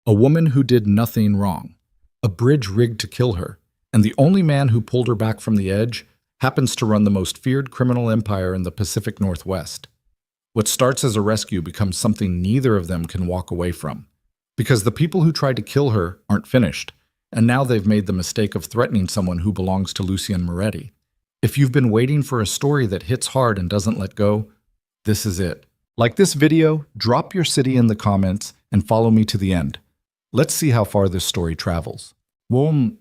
A woman who did nothing wrong. A bridge rigged to kill her. And the only man who pulled her back from the edge happens to run the most feared criminal empire in the Pacific Northwest. What starts as a rescue becomes something neither of them can walk away from. Because the people who tried to kill her aren't finished, and now they've made the mistake of threatening someone who belongs to Lucien Moretti. If you've been waiting for a story that hits hard and doesn't let go, this is it. Like this video, drop your city in the comments and follow me to the end. Let's see how far this story travels. The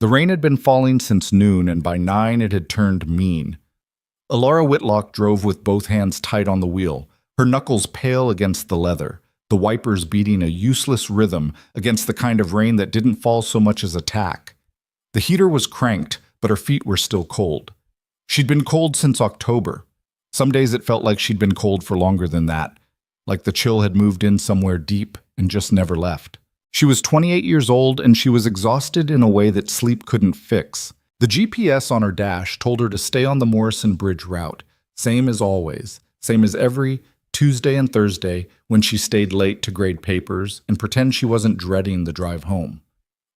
rain had been falling since noon, and by 9 it had turned mean. Alara Whitlock drove with both hands tight on the wheel, her knuckles pale against the leather, the wipers beating a useless rhythm against the kind of rain that didn't fall so much as a tack. The heater was cranked, but her feet were still cold. She'd been cold since October. Some days it felt like she'd been cold for longer than that, like the chill had moved in somewhere deep and just never left. She was 28 years old, and she was exhausted in a way that sleep couldn't fix. The GPS on her dash told her to stay on the Morrison Bridge route, same as always, same as every Tuesday and Thursday when she stayed late to grade papers and pretend she wasn't dreading the drive home.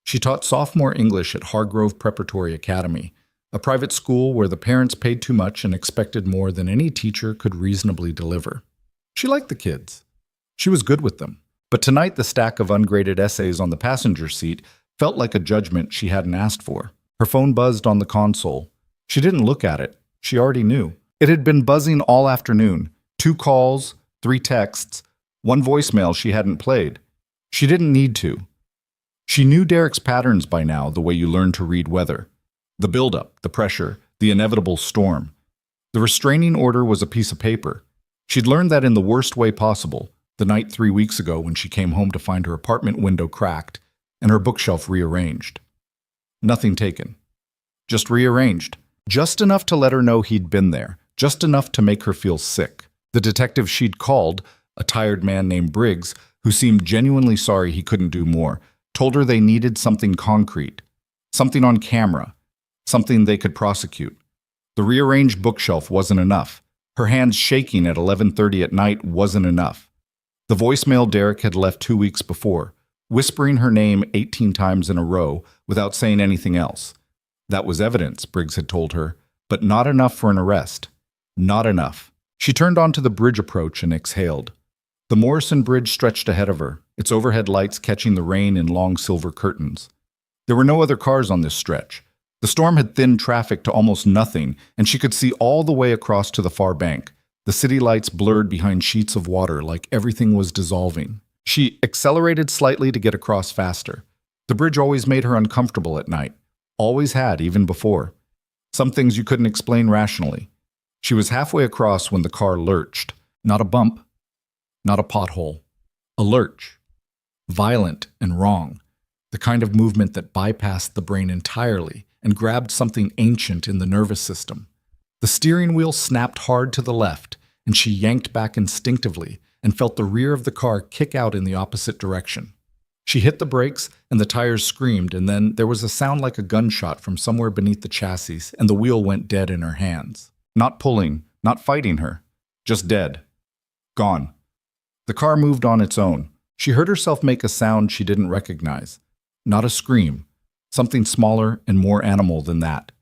She taught sophomore English at Hargrove Preparatory Academy, a private school where the parents paid too much and expected more than any teacher could reasonably deliver. She liked the kids. She was good with them. But tonight the stack of ungraded essays on the passenger seat felt like a judgment she hadn't asked for. Her phone buzzed on the console. She didn't look at it. She already knew. It had been buzzing all afternoon. 2 calls, 3 texts, 1 voicemail she hadn't played. She didn't need to. She knew Derek's patterns by now, the way you learn to read weather. The buildup, the pressure, the inevitable storm. The restraining order was a piece of paper. She'd learned that in the worst way possible, the night 3 weeks ago when she came home to find her apartment window cracked and her bookshelf rearranged. Nothing taken. Just rearranged. Just enough to let her know he'd been there. Just enough to make her feel sick. The detective she'd called, a tired man named Briggs, who seemed genuinely sorry he couldn't do more, told her they needed something concrete. Something on camera. Something they could prosecute. The rearranged bookshelf wasn't enough. Her hands shaking at 11:30 at night wasn't enough. The voicemail Derek had left 2 weeks before, whispering her name 18 times in a row without saying anything else. That was evidence, Briggs had told her, but not enough for an arrest. Not enough. She turned onto the bridge approach and exhaled. The Morrison Bridge stretched ahead of her, its overhead lights catching the rain in long silver curtains. There were no other cars on this stretch. The storm had thinned traffic to almost nothing, and she could see all the way across to the far bank. The city lights blurred behind sheets of water like everything was dissolving. She accelerated slightly to get across faster. The bridge always made her uncomfortable at night. Always had, even before. Some things you couldn't explain rationally. She was halfway across when the car lurched. Not a bump. Not a pothole. A lurch. Violent and wrong. The kind of movement that bypassed the brain entirely and grabbed something ancient in the nervous system. The steering wheel snapped hard to the left, and she yanked back instinctively and felt the rear of the car kick out in the opposite direction. She hit the brakes, and the tires screamed, and then there was a sound like a gunshot from somewhere beneath the chassis, and the wheel went dead in her hands. Not pulling, not fighting her. Just dead. Gone. The car moved on its own. She heard herself make a sound she didn't recognize. Not a scream. Something smaller and more animal than that.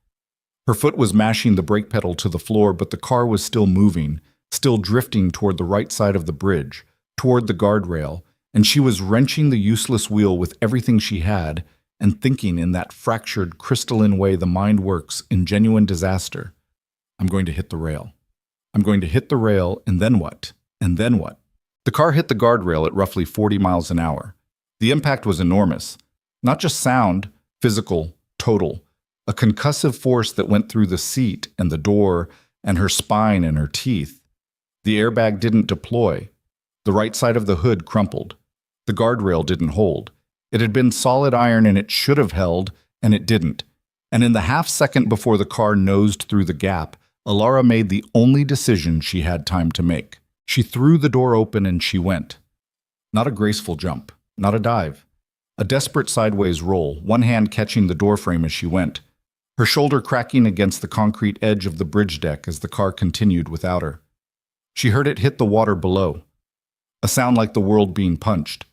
Her foot was mashing the brake pedal to the floor, but the car was still moving, still drifting toward the right side of the bridge, toward the guardrail, and she was wrenching the useless wheel with everything she had and thinking in that fractured, crystalline way the mind works in genuine disaster. I'm going to hit the rail. I'm going to hit the rail, and then what? And then what? The car hit the guardrail at roughly 40 miles an hour. The impact was enormous. Not just sound, physical, total. A concussive force that went through the seat and the door and her spine and her teeth. The airbag didn't deploy. The right side of the hood crumpled. The guardrail didn't hold. It had been solid iron and it should have held, and it didn't. And in the half second before the car nosed through the gap, Alara made the only decision she had time to make. She threw the door open and she went. Not a graceful jump, not a dive. A desperate sideways roll, one hand catching the doorframe as she went. Her shoulder cracking against the concrete edge of the bridge deck as the car continued without her. She heard it hit the water below. a sound like the world being punched.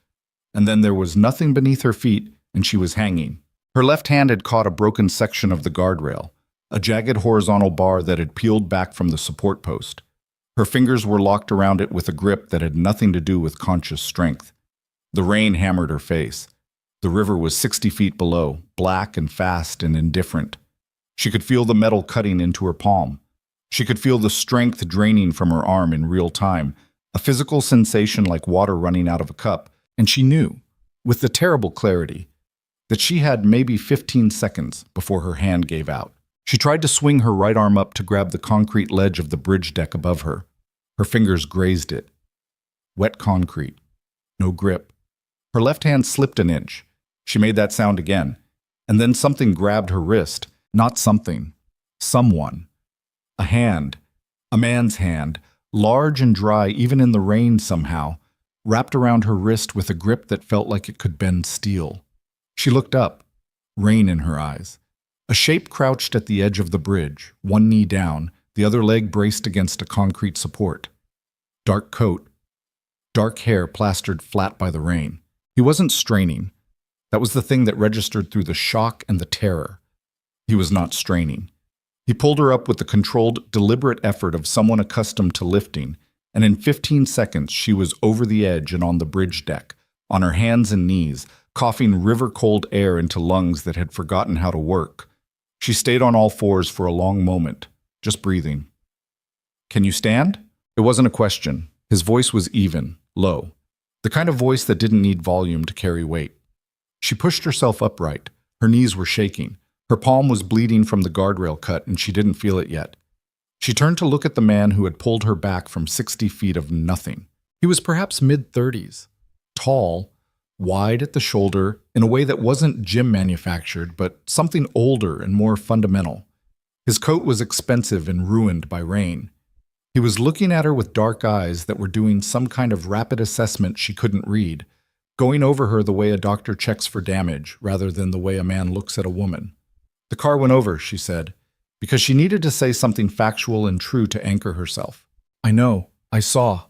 And then there was nothing beneath her feet, and she was hanging. Her left hand had caught a broken section of the guardrail, a jagged horizontal bar that had peeled back from the support post. Her fingers were locked around it with a grip that had nothing to do with conscious strength. The rain hammered her face. The river was 60 feet below, black and fast and indifferent. She could feel the metal cutting into her palm. She could feel the strength draining from her arm in real time, a physical sensation like water running out of a cup, and she knew, with the terrible clarity, that she had maybe 15 seconds before her hand gave out. She tried to swing her right arm up to grab the concrete ledge of the bridge deck above her. Her fingers grazed it. Wet concrete. No grip. Her left hand slipped an inch. She made that sound again, and then something grabbed her wrist. Not something. Someone. A hand. A man's hand, large and dry even in the rain somehow, wrapped around her wrist with a grip that felt like it could bend steel. She looked up, rain in her eyes. A shape crouched at the edge of the bridge, one knee down, the other leg braced against a concrete support. Dark coat, dark hair plastered flat by the rain. He wasn't straining. That was the thing that registered through the shock and the terror. He was not straining. He pulled her up with the controlled, deliberate effort of someone accustomed to lifting, and in 15 seconds she was over the edge and on the bridge deck, on her hands and knees, coughing river-cold air into lungs that had forgotten how to work. She stayed on all fours for a long moment, just breathing. "Can you stand?" It wasn't a question. His voice was even, low, the kind of voice that didn't need volume to carry weight. She pushed herself upright. Her knees were shaking. Her palm was bleeding from the guardrail cut, and she didn't feel it yet. She turned to look at the man who had pulled her back from 60 feet of nothing. He was perhaps mid-30s, tall, wide at the shoulder, in a way that wasn't gym-manufactured, but something older and more fundamental. His coat was expensive and ruined by rain. He was looking at her with dark eyes that were doing some kind of rapid assessment she couldn't read, going over her the way a doctor checks for damage rather than the way a man looks at a woman. "The car went over," she said, because she needed to say something factual and true to anchor herself. "I know. I saw."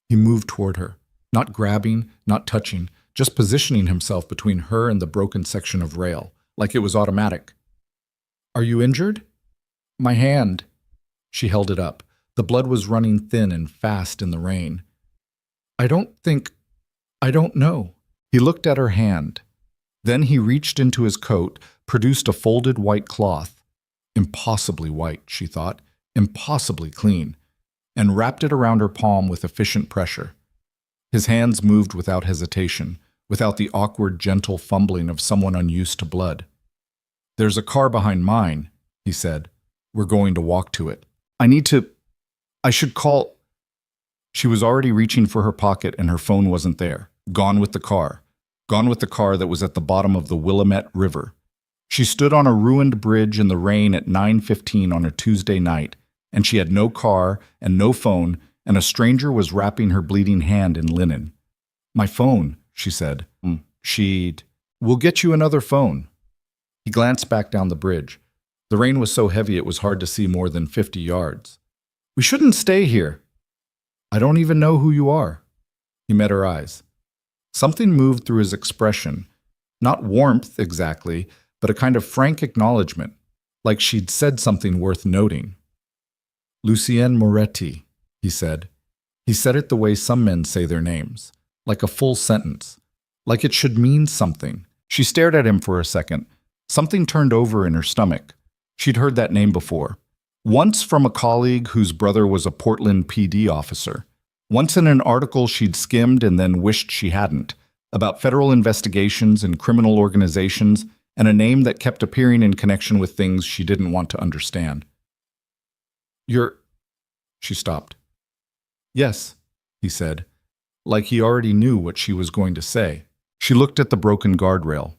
He moved toward her, not grabbing, not touching, just positioning himself between her and the broken section of rail, like it was automatic. "Are you injured?" "My hand." She held it up. The blood was running thin and fast in the rain. I don't know." He looked at her hand. Then he reached into his coat, produced a folded white cloth. Impossibly white, she thought, impossibly clean, and wrapped it around her palm with efficient pressure. His hands moved without hesitation, without the awkward, gentle fumbling of someone unused to blood. "There's a car behind mine," he said. "We're going to walk to it. I should call." She was already reaching for her pocket and her phone wasn't there. Gone with the car. Gone with the car that was at the bottom of the Willamette River. She stood on a ruined bridge in the rain at 9:15 on a Tuesday night, and she had no car and no phone, and a stranger was wrapping her bleeding hand in linen. "My phone," she said. "We'll get you another phone." He glanced back down the bridge. The rain was so heavy it was hard to see more than 50 yards. "We shouldn't stay here." "I don't even know who you are." He met her eyes. Something moved through his expression, not warmth exactly, but a kind of frank acknowledgement, like she'd said something worth noting. "Lucien Moretti," he said. He said it the way some men say their names, like a full sentence, like it should mean something. She stared at him for a second. Something turned over in her stomach. She'd heard that name before. Once from a colleague whose brother was a Portland PD officer. Once in an article she'd skimmed and then wished she hadn't, about federal investigations and criminal organizations, and a name that kept appearing in connection with things she didn't want to understand. She stopped. "Yes," he said, like he already knew what she was going to say. She looked at the broken guardrail,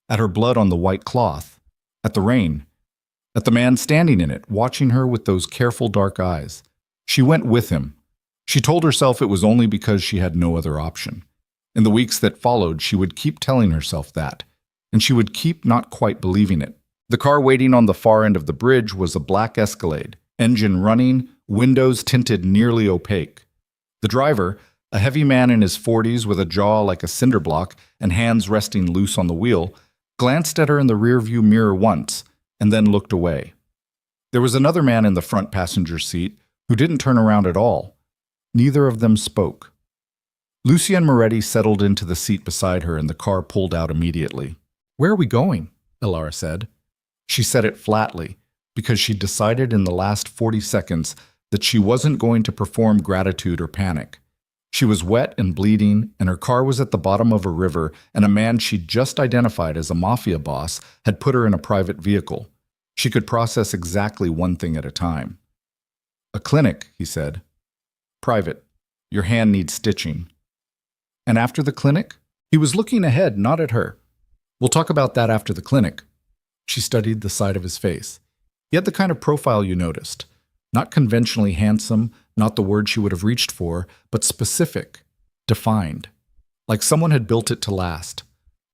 at her blood on the white cloth, at the rain, at the man standing in it, watching her with those careful dark eyes. She went with him. She told herself it was only because she had no other option. In the weeks that followed, she would keep telling herself that, and she would keep not quite believing it. The car waiting on the far end of the bridge was a black Escalade, engine running, windows tinted nearly opaque. The driver, A heavy man in his 40s with a jaw like a cinder block and hands resting loose on the wheel glanced at her in the rearview mirror once and then looked away. There was another man in the front passenger seat who didn't turn around at all. Neither of them spoke. Lucienne Moretti settled into the seat beside her and the car pulled out immediately. "Where are we going?" Elara said. She said it flatly, because she decided in the last 40 seconds that she wasn't going to perform gratitude or panic. She was wet and bleeding, and her car was at the bottom of a river, and a man she'd just identified as a Mafia boss had put her in a private vehicle. She could process exactly one thing at a time. "A clinic," he said. "Private. Your hand needs stitching." "And after the clinic?" He was looking ahead, not at her. "We'll talk about that after the clinic." She studied the side of his face. He had the kind of profile you noticed. Not conventionally handsome, not the word she would have reached for, but specific, defined. Like someone had built it to last.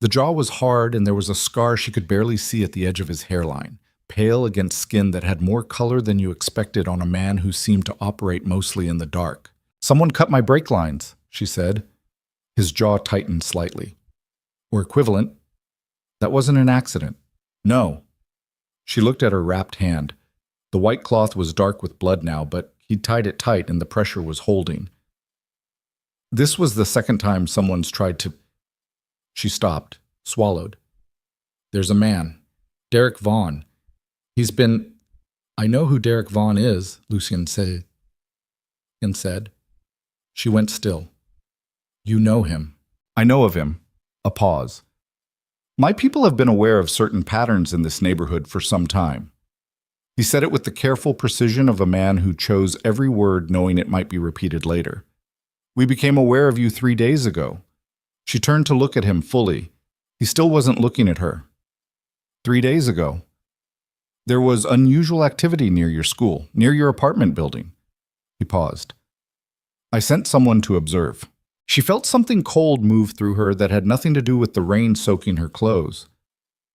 The jaw was hard and there was a scar she could barely see at the edge of his hairline, pale against skin that had more color than you expected on a man who seemed to operate mostly in the dark. "Someone cut my brake lines," she said. His jaw tightened slightly. "Or equivalent. That wasn't an accident." "No." She looked at her wrapped hand. The white cloth was dark with blood now, but he'd tied it tight and the pressure was holding. "This was the second time someone's tried to—" She stopped, swallowed. "There's a man. Derek Vaughn. He's been—" "I know who Derek Vaughn is," Lucienne said. She went still. "You know him." "I know of him." A pause. "My people have been aware of certain patterns in this neighborhood for some time." He said it with the careful precision of a man who chose every word knowing it might be repeated later. "We became aware of you 3 days ago." She turned to look at him fully. He still wasn't looking at her. 3 days ago. There was unusual activity near your school, near your apartment building." He paused. "I sent someone to observe." She felt something cold move through her that had nothing to do with the rain soaking her clothes.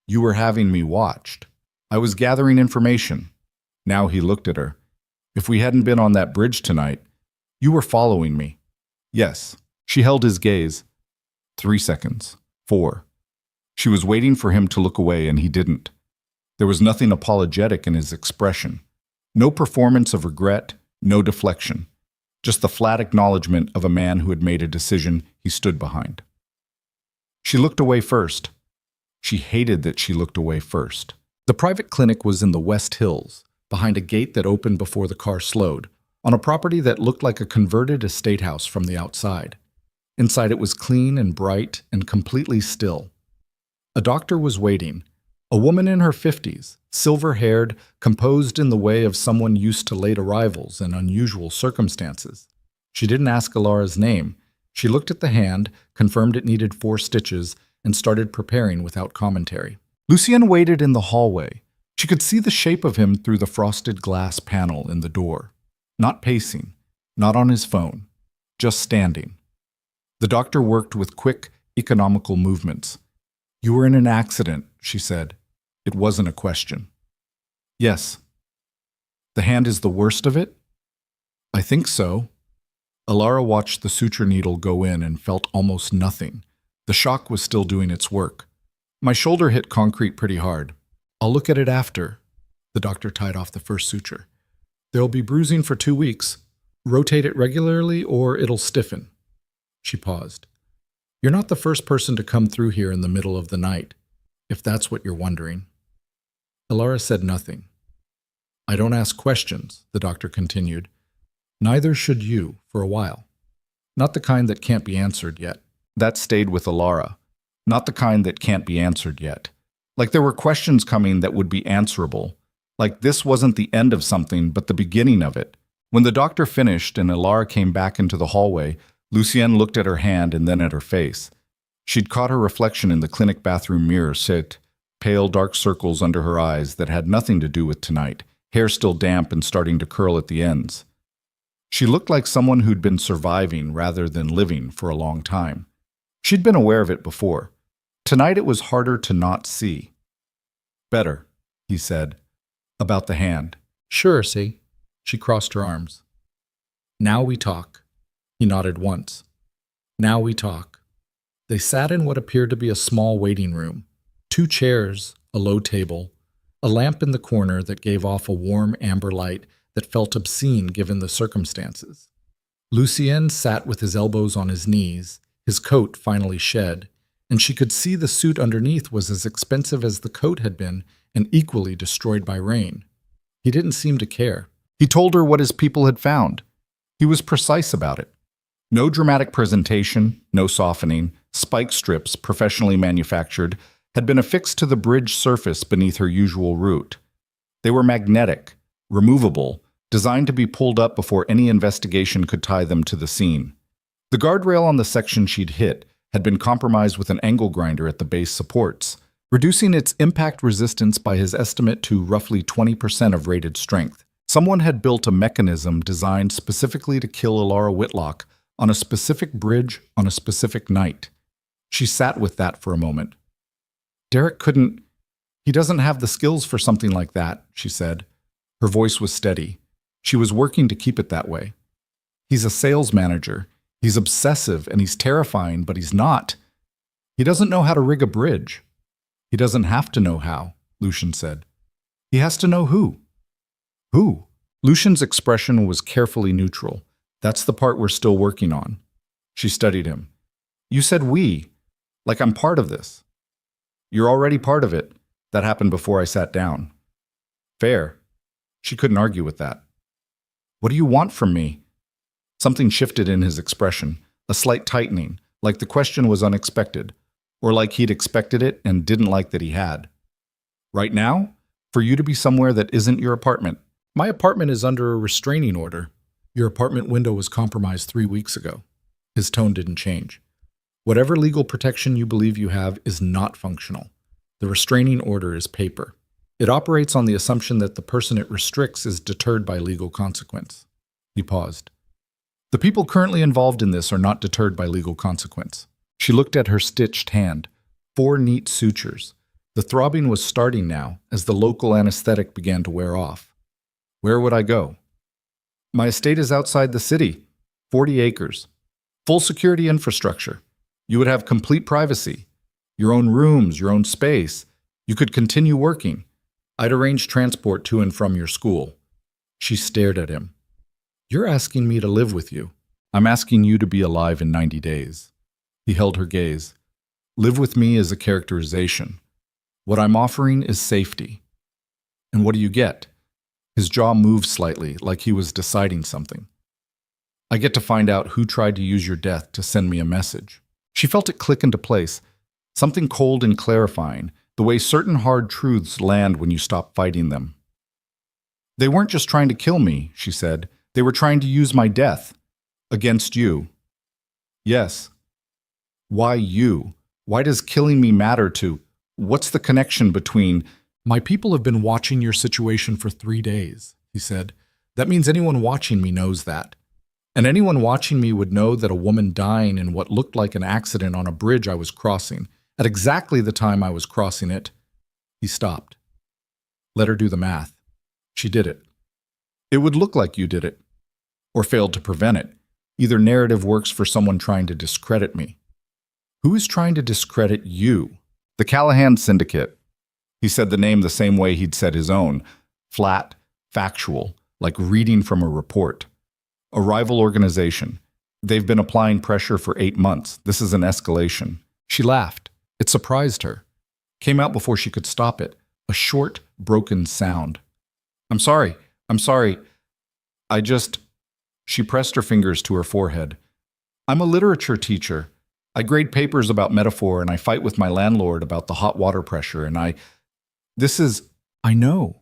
"You were having me watched. I was gathering information." Now he looked at her. "If we hadn't been on that bridge tonight, you were following me." "Yes." She held his gaze. 3 seconds. 4. She was waiting for him to look away and he didn't. There was nothing apologetic in his expression. No performance of regret, no deflection. Just the flat acknowledgement of a man who had made a decision he stood behind. She looked away first. She hated that she looked away first. The private clinic was in the West Hills, behind a gate that opened before the car slowed, on a property that looked like a converted estate house from the outside. Inside it was clean and bright and completely still. A doctor was waiting, a woman in her 50s, silver-haired, composed in the way of someone used to late arrivals and unusual circumstances. She didn't ask Elara's name. She looked at the hand, confirmed it needed 4 stitches, and started preparing without commentary. Lucienne waited in the hallway. She could see the shape of him through the frosted glass panel in the door. Not pacing, not on his phone, just standing. The doctor worked with quick, economical movements. "You were in an accident," she said. It wasn't a question. "Yes." "The hand is the worst of it?" "I think so." Elara watched the suture needle go in and felt almost nothing. The shock was still doing its work. "My shoulder hit concrete pretty hard. I'll look at it after." The doctor tied off the first suture. "There'll be bruising for 2 weeks. Rotate it regularly or it'll stiffen." She paused. "You're not the first person to come through here in the middle of the night, if that's what you're wondering." Elara said nothing. "I don't ask questions," the doctor continued. "Neither should you, for a while. Not the kind that can't be answered yet." That stayed with Elara. Not the kind that can't be answered yet. Like there were questions coming that would be answerable. Like this wasn't the end of something, but the beginning of it. When the doctor finished and Elara came back into the hallway, Lucienne looked at her hand and then at her face. She'd caught her reflection in the clinic bathroom mirror sit, pale dark circles under her eyes that had nothing to do with tonight, hair still damp and starting to curl at the ends. She looked like someone who'd been surviving rather than living for a long time. She'd been aware of it before. Tonight it was harder to not see. "Better," he said, about the hand. "Sure, see." She crossed her arms. "Now we talk." He nodded once. Now we talk. They sat in what appeared to be a small waiting room. 2 chairs, a low table, a lamp in the corner that gave off a warm amber light that felt obscene given the circumstances. Lucien sat with his elbows on his knees, his coat finally shed, and she could see the suit underneath was as expensive as the coat had been and equally destroyed by rain. He didn't seem to care. He told her what his people had found. He was precise about it. No dramatic presentation, no softening, spike strips, professionally manufactured, had been affixed to the bridge surface beneath her usual route. They were magnetic, removable, designed to be pulled up before any investigation could tie them to the scene. The guardrail on the section she'd hit had been compromised with an angle grinder at the base supports, reducing its impact resistance by his estimate to roughly 20% of rated strength. Someone had built a mechanism designed specifically to kill Alara Whitlock on a specific bridge on a specific night. She sat with that for a moment. Derek couldn't. He doesn't have the skills for something like that, she said. Her voice was steady. She was working to keep it that way. He's a sales manager. He's obsessive and he's terrifying, but he's not. He doesn't know how to rig a bridge. He doesn't have to know how, Lucien said. He has to know who. Who? Lucien's expression was carefully neutral. That's the part we're still working on. She studied him. You said we, like I'm part of this. You're already part of it. That happened before I sat down. Fair. She couldn't argue with that. What do you want from me? Something shifted in his expression, a slight tightening, like the question was unexpected, or like he'd expected it and didn't like that he had. Right now? For you to be somewhere that isn't your apartment. My apartment is under a restraining order. Your apartment window was compromised 3 weeks ago. His tone didn't change. Whatever legal protection you believe you have is not functional. The restraining order is paper. It operates on the assumption that the person it restricts is deterred by legal consequence. He paused. The people currently involved in this are not deterred by legal consequence. She looked at her stitched hand. 4 neat sutures. The throbbing was starting now, as the local anesthetic began to wear off. Where would I go? My estate is outside the city. 40 acres. Full security infrastructure. You would have complete privacy. Your own rooms, your own space. You could continue working. I'd arrange transport to and from your school. She stared at him. You're asking me to live with you. I'm asking you to be alive in 90 days. He held her gaze. Live with me is a characterization. What I'm offering is safety. And what do you get? His jaw moved slightly, like he was deciding something. I get to find out who tried to use your death to send me a message. She felt it click into place. Something cold and clarifying, the way certain hard truths land when you stop fighting them. They weren't just trying to kill me, she said. They were trying to use my death. Against you. Yes. Why you? Why does killing me matter to? What's the connection between? My people have been watching your situation for 3 days, he said. That means anyone watching me knows that. And anyone watching me would know that a woman dying in what looked like an accident on a bridge I was crossing, at exactly the time I was crossing it. He stopped. Let her do the math. She did it. It would look like you did it. Or failed to prevent it. Either narrative works for someone trying to discredit me. Who is trying to discredit you? The Callahan Syndicate. He said the name the same way he'd said his own. Flat, factual, like reading from a report. A rival organization. They've been applying pressure for 8 months. This is an escalation. She laughed. It surprised her. Came out before she could stop it. A short, broken sound. I'm sorry. She pressed her fingers to her forehead. I'm a literature teacher. I grade papers about metaphor and I fight with my landlord about the hot water pressure and I know.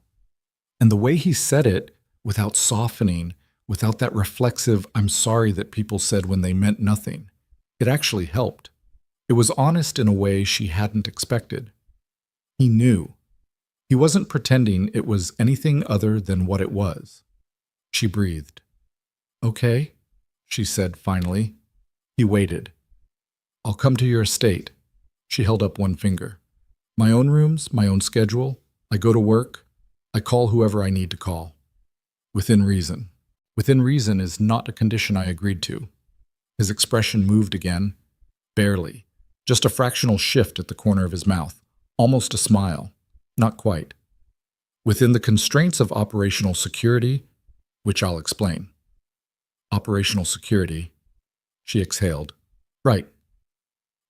And the way he said it, without softening, without that reflexive I'm sorry that people said when they meant nothing, it actually helped. It was honest in a way she hadn't expected. He knew. He wasn't pretending it was anything other than what it was. She breathed. Okay, she said finally. He waited. I'll come to your estate. She held up one finger. My own rooms, my own schedule. I go to work. I call whoever I need to call. Within reason. Within reason is not a condition I agreed to. His expression moved again, barely, just a fractional shift at the corner of his mouth, almost a smile, not quite. Within the constraints of operational security, which I'll explain. Operational security, she exhaled. Right.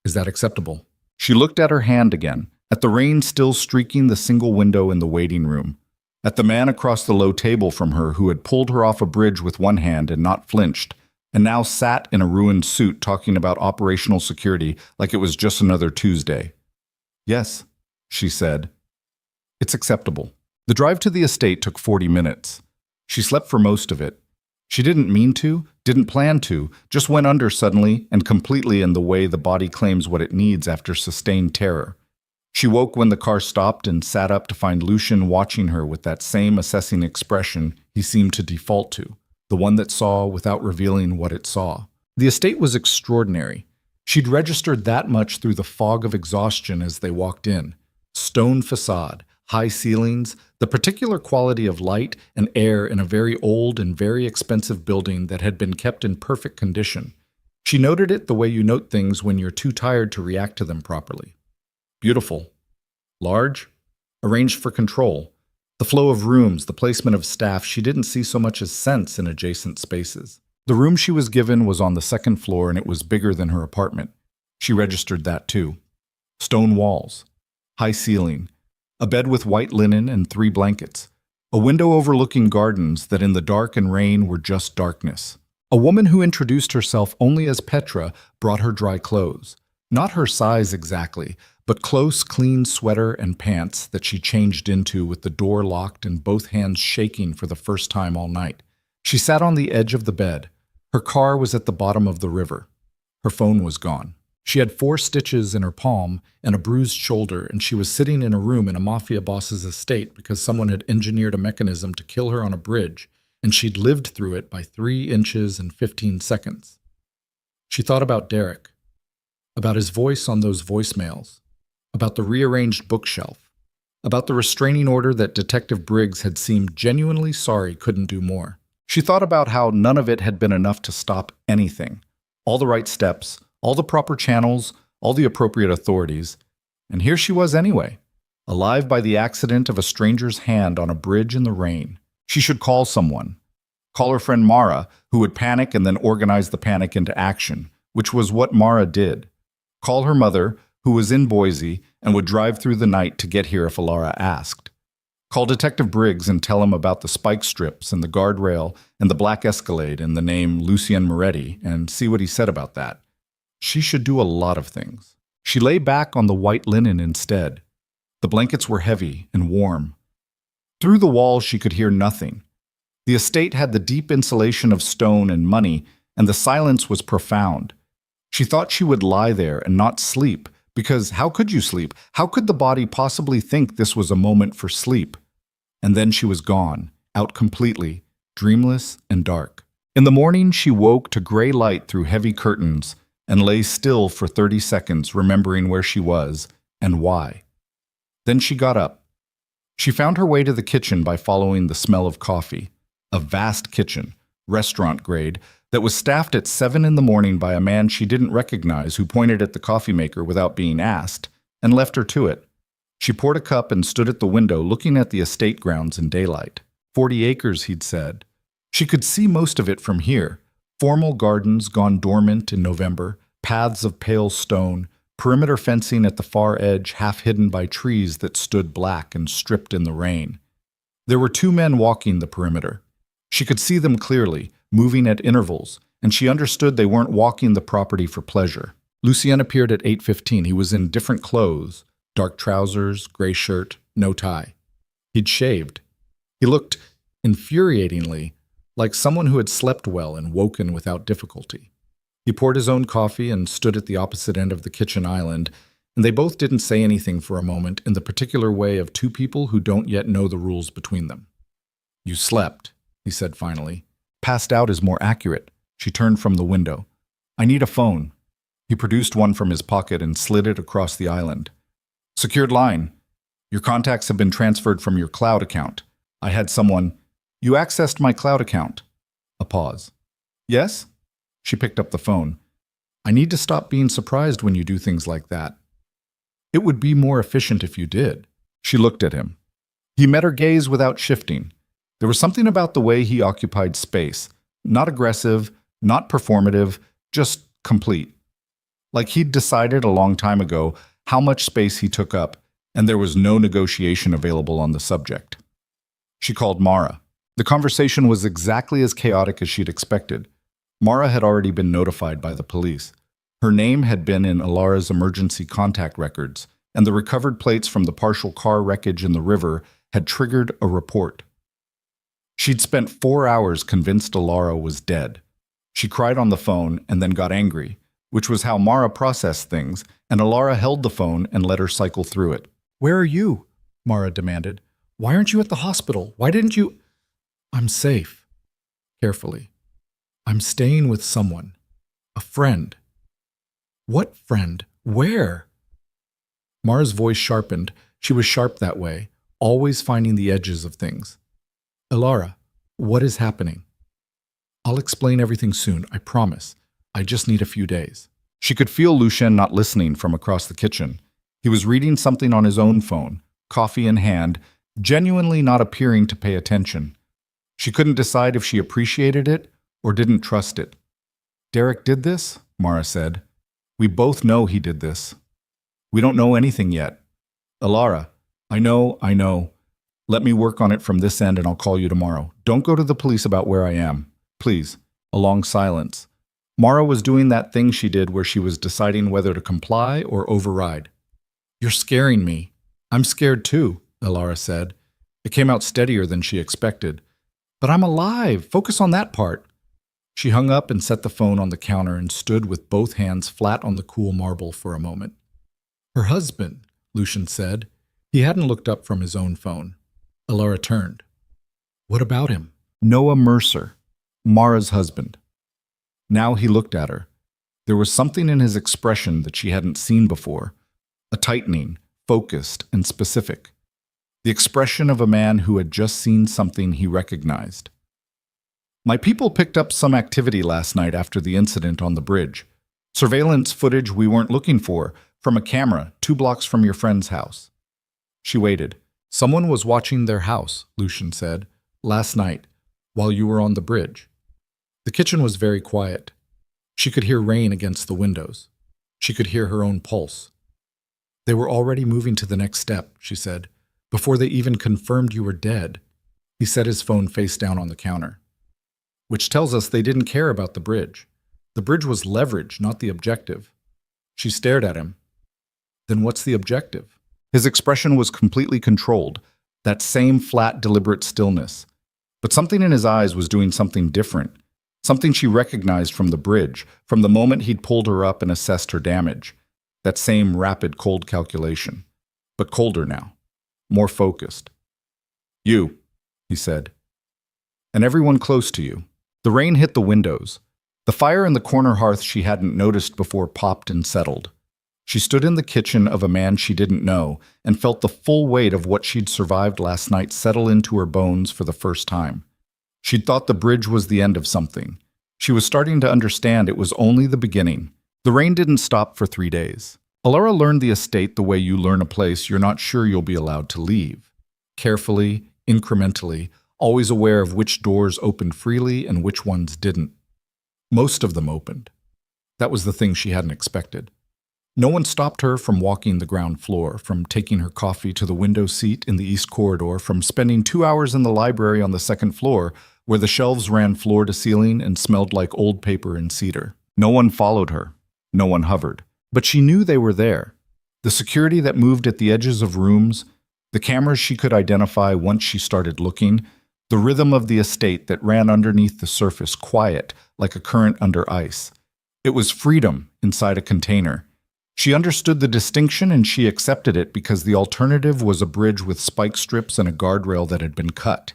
Is that acceptable? She looked at her hand again, at the rain still streaking the single window in the waiting room, at the man across the low table from her who had pulled her off a bridge with one hand and not flinched, and now sat in a ruined suit talking about operational security like it was just another Tuesday. Yes, she said. It's acceptable. The drive to the estate took 40 minutes. She slept for most of it. She didn't mean to, didn't plan to, just went under suddenly and completely in the way the body claims what it needs after sustained terror. She woke when the car stopped and sat up to find Lucian watching her with that same assessing expression he seemed to default to, the one that saw without revealing what it saw. The estate was extraordinary. She'd registered that much through the fog of exhaustion as they walked in. Stone facade, high ceilings, the particular quality of light and air in a very old and very expensive building that had been kept in perfect condition. She noted it the way you note things when you're too tired to react to them properly. Beautiful. Large. Arranged for control. The flow of rooms, the placement of staff, she didn't see so much as sense in adjacent spaces. The room she was given was on the second floor and it was bigger than her apartment. She registered that too. Stone walls. High ceiling. A bed with white linen and 3 blankets. A window overlooking gardens that in the dark and rain were just darkness. A woman who introduced herself only as Petra brought her dry clothes. Not her size exactly, but close, clean sweater and pants that she changed into with the door locked and both hands shaking for the first time all night. She sat on the edge of the bed. Her car was at the bottom of the river. Her phone was gone. She had 4 stitches in her palm and a bruised shoulder, and she was sitting in a room in a Mafia boss's estate because someone had engineered a mechanism to kill her on a bridge, and she'd lived through it by 3 inches and 15 seconds. She thought about Derek, about his voice on those voicemails, about the rearranged bookshelf, about the restraining order that Detective Briggs had seemed genuinely sorry couldn't do more. She thought about how none of it had been enough to stop anything. All the right steps, all the proper channels, all the appropriate authorities. And here she was anyway, alive by the accident of a stranger's hand on a bridge in the rain. She should call someone. Call her friend Mara, who would panic and then organize the panic into action, which was what Mara did. Call her mother, who was in Boise and would drive through the night to get here if Alara asked. Call Detective Briggs and tell him about the spike strips and the guardrail and the black Escalade and the name Lucien Moretti and see what he said about that. She should do a lot of things. She lay back on the white linen instead. The blankets were heavy and warm. Through the walls she could hear nothing. The estate had the deep insulation of stone and money, and the silence was profound. She thought she would lie there and not sleep, because how could you sleep? How could the body possibly think this was a moment for sleep? And then she was gone, out completely, dreamless and dark. In the morning she woke to gray light through heavy curtains and lay still for 30 seconds, remembering where she was and why. Then she got up. She found her way to the kitchen by following the smell of coffee. A vast kitchen, restaurant grade, that was staffed at 7 in the morning by a man she didn't recognize who pointed at the coffee maker without being asked and left her to it. She poured a cup and stood at the window looking at the estate grounds in daylight. 40 acres, he'd said. She could see most of it from here. Formal gardens gone dormant in November, paths of pale stone, perimeter fencing at the far edge half hidden by trees that stood black and stripped in the rain. There were 2 men walking the perimeter. She could see them clearly, moving at intervals, and she understood they weren't walking the property for pleasure. Lucien appeared at 8:15. He was in different clothes, dark trousers, gray shirt, no tie. He'd shaved. He looked infuriatingly like someone who had slept well and woken without difficulty. He poured his own coffee and stood at the opposite end of the kitchen island, and they both didn't say anything for a moment in the particular way of 2 people who don't yet know the rules between them. "You slept," he said finally. "Passed out is more accurate." She turned from the window. "I need a phone." He produced one from his pocket and slid it across the island. "Secured line. Your contacts have been transferred from your cloud account. I had someone—" "You accessed my cloud account." A pause. "Yes?" She picked up the phone. I need to stop being surprised when you do things like that. It would be more efficient if you did. She looked at him. He met her gaze without shifting. There was something about the way he occupied space. Not aggressive, not performative, just complete. Like he'd decided a long time ago how much space he took up, and there was no negotiation available on the subject. She called Mara. The conversation was exactly as chaotic as she'd expected. Mara had already been notified by the police. Her name had been in Alara's emergency contact records, and the recovered plates from the partial car wreckage in the river had triggered a report. She'd spent 4 hours convinced Alara was dead. She cried on the phone and then got angry, which was how Mara processed things, and Alara held the phone and let her cycle through it. Where are you? Mara demanded. Why aren't you at the hospital? Why didn't you? I'm safe. Carefully. I'm staying with someone. A friend. What friend? Where? Mara's voice sharpened. She was sharp that way, always finding the edges of things. Alara, what is happening? I'll explain everything soon, I promise. I just need a few days. She could feel Lucien not listening from across the kitchen. He was reading something on his own phone, coffee in hand, genuinely not appearing to pay attention. She couldn't decide if she appreciated it or didn't trust it. Derek did this, Mara said. We both know he did this. We don't know anything yet. Alara, I know. Let me work on it from this end and I'll call you tomorrow. Don't go to the police about where I am. Please. A long silence. Mara was doing that thing she did where she was deciding whether to comply or override. You're scaring me. I'm scared too, Alara said. It came out steadier than she expected. But I'm alive. Focus on that part. She hung up and set the phone on the counter and stood with both hands flat on the cool marble for a moment. Her husband, Lucien said. He hadn't looked up from his own phone. Alara turned. What about him? Noah Mercer, Mara's husband. Now he looked at her. There was something in his expression that she hadn't seen before. A tightening, focused, and specific. The expression of a man who had just seen something he recognized. My people picked up some activity last night after the incident on the bridge. Surveillance footage we weren't looking for, from a camera 2 blocks from your friend's house. She waited. Someone was watching their house, Lucien said, last night, while you were on the bridge. The kitchen was very quiet. She could hear rain against the windows. She could hear her own pulse. They were already moving to the next step, she said, before they even confirmed you were dead. He set his phone face down on the counter. Which tells us they didn't care about the bridge. The bridge was leverage, not the objective. She stared at him. Then what's the objective? His expression was completely controlled, that same flat, deliberate stillness. But something in his eyes was doing something different, something she recognized from the bridge, from the moment he'd pulled her up and assessed her damage. That same rapid, cold calculation. But colder now, more focused. You, he said. And everyone close to you. The rain hit the windows. The fire in the corner hearth she hadn't noticed before popped and settled. She stood in the kitchen of a man she didn't know and felt the full weight of what she'd survived last night settle into her bones for the first time. She'd thought the bridge was the end of something. She was starting to understand it was only the beginning. The rain didn't stop for 3 days. Alara learned the estate the way you learn a place you're not sure you'll be allowed to leave. Carefully, incrementally, always aware of which doors opened freely and which ones didn't. Most of them opened. That was the thing she hadn't expected. No one stopped her from walking the ground floor, from taking her coffee to the window seat in the east corridor, from spending 2 hours in the library on the second floor, where the shelves ran floor to ceiling and smelled like old paper and cedar. No one followed her. No one hovered. But she knew they were there. The security that moved at the edges of rooms, the cameras she could identify once she started looking, the rhythm of the estate that ran underneath the surface, quiet, like a current under ice. It was freedom inside a container. She understood the distinction and she accepted it because the alternative was a bridge with spike strips and a guardrail that had been cut.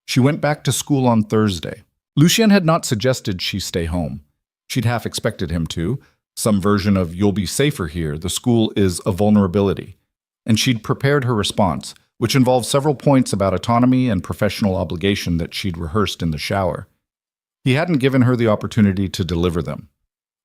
She went back to school on Thursday. Lucien had not suggested she stay home. She'd half expected him to. Some version of, you'll be safer here, the school is a vulnerability. And she'd prepared her response, which involved several points about autonomy and professional obligation that she'd rehearsed in the shower. He hadn't given her the opportunity to deliver them.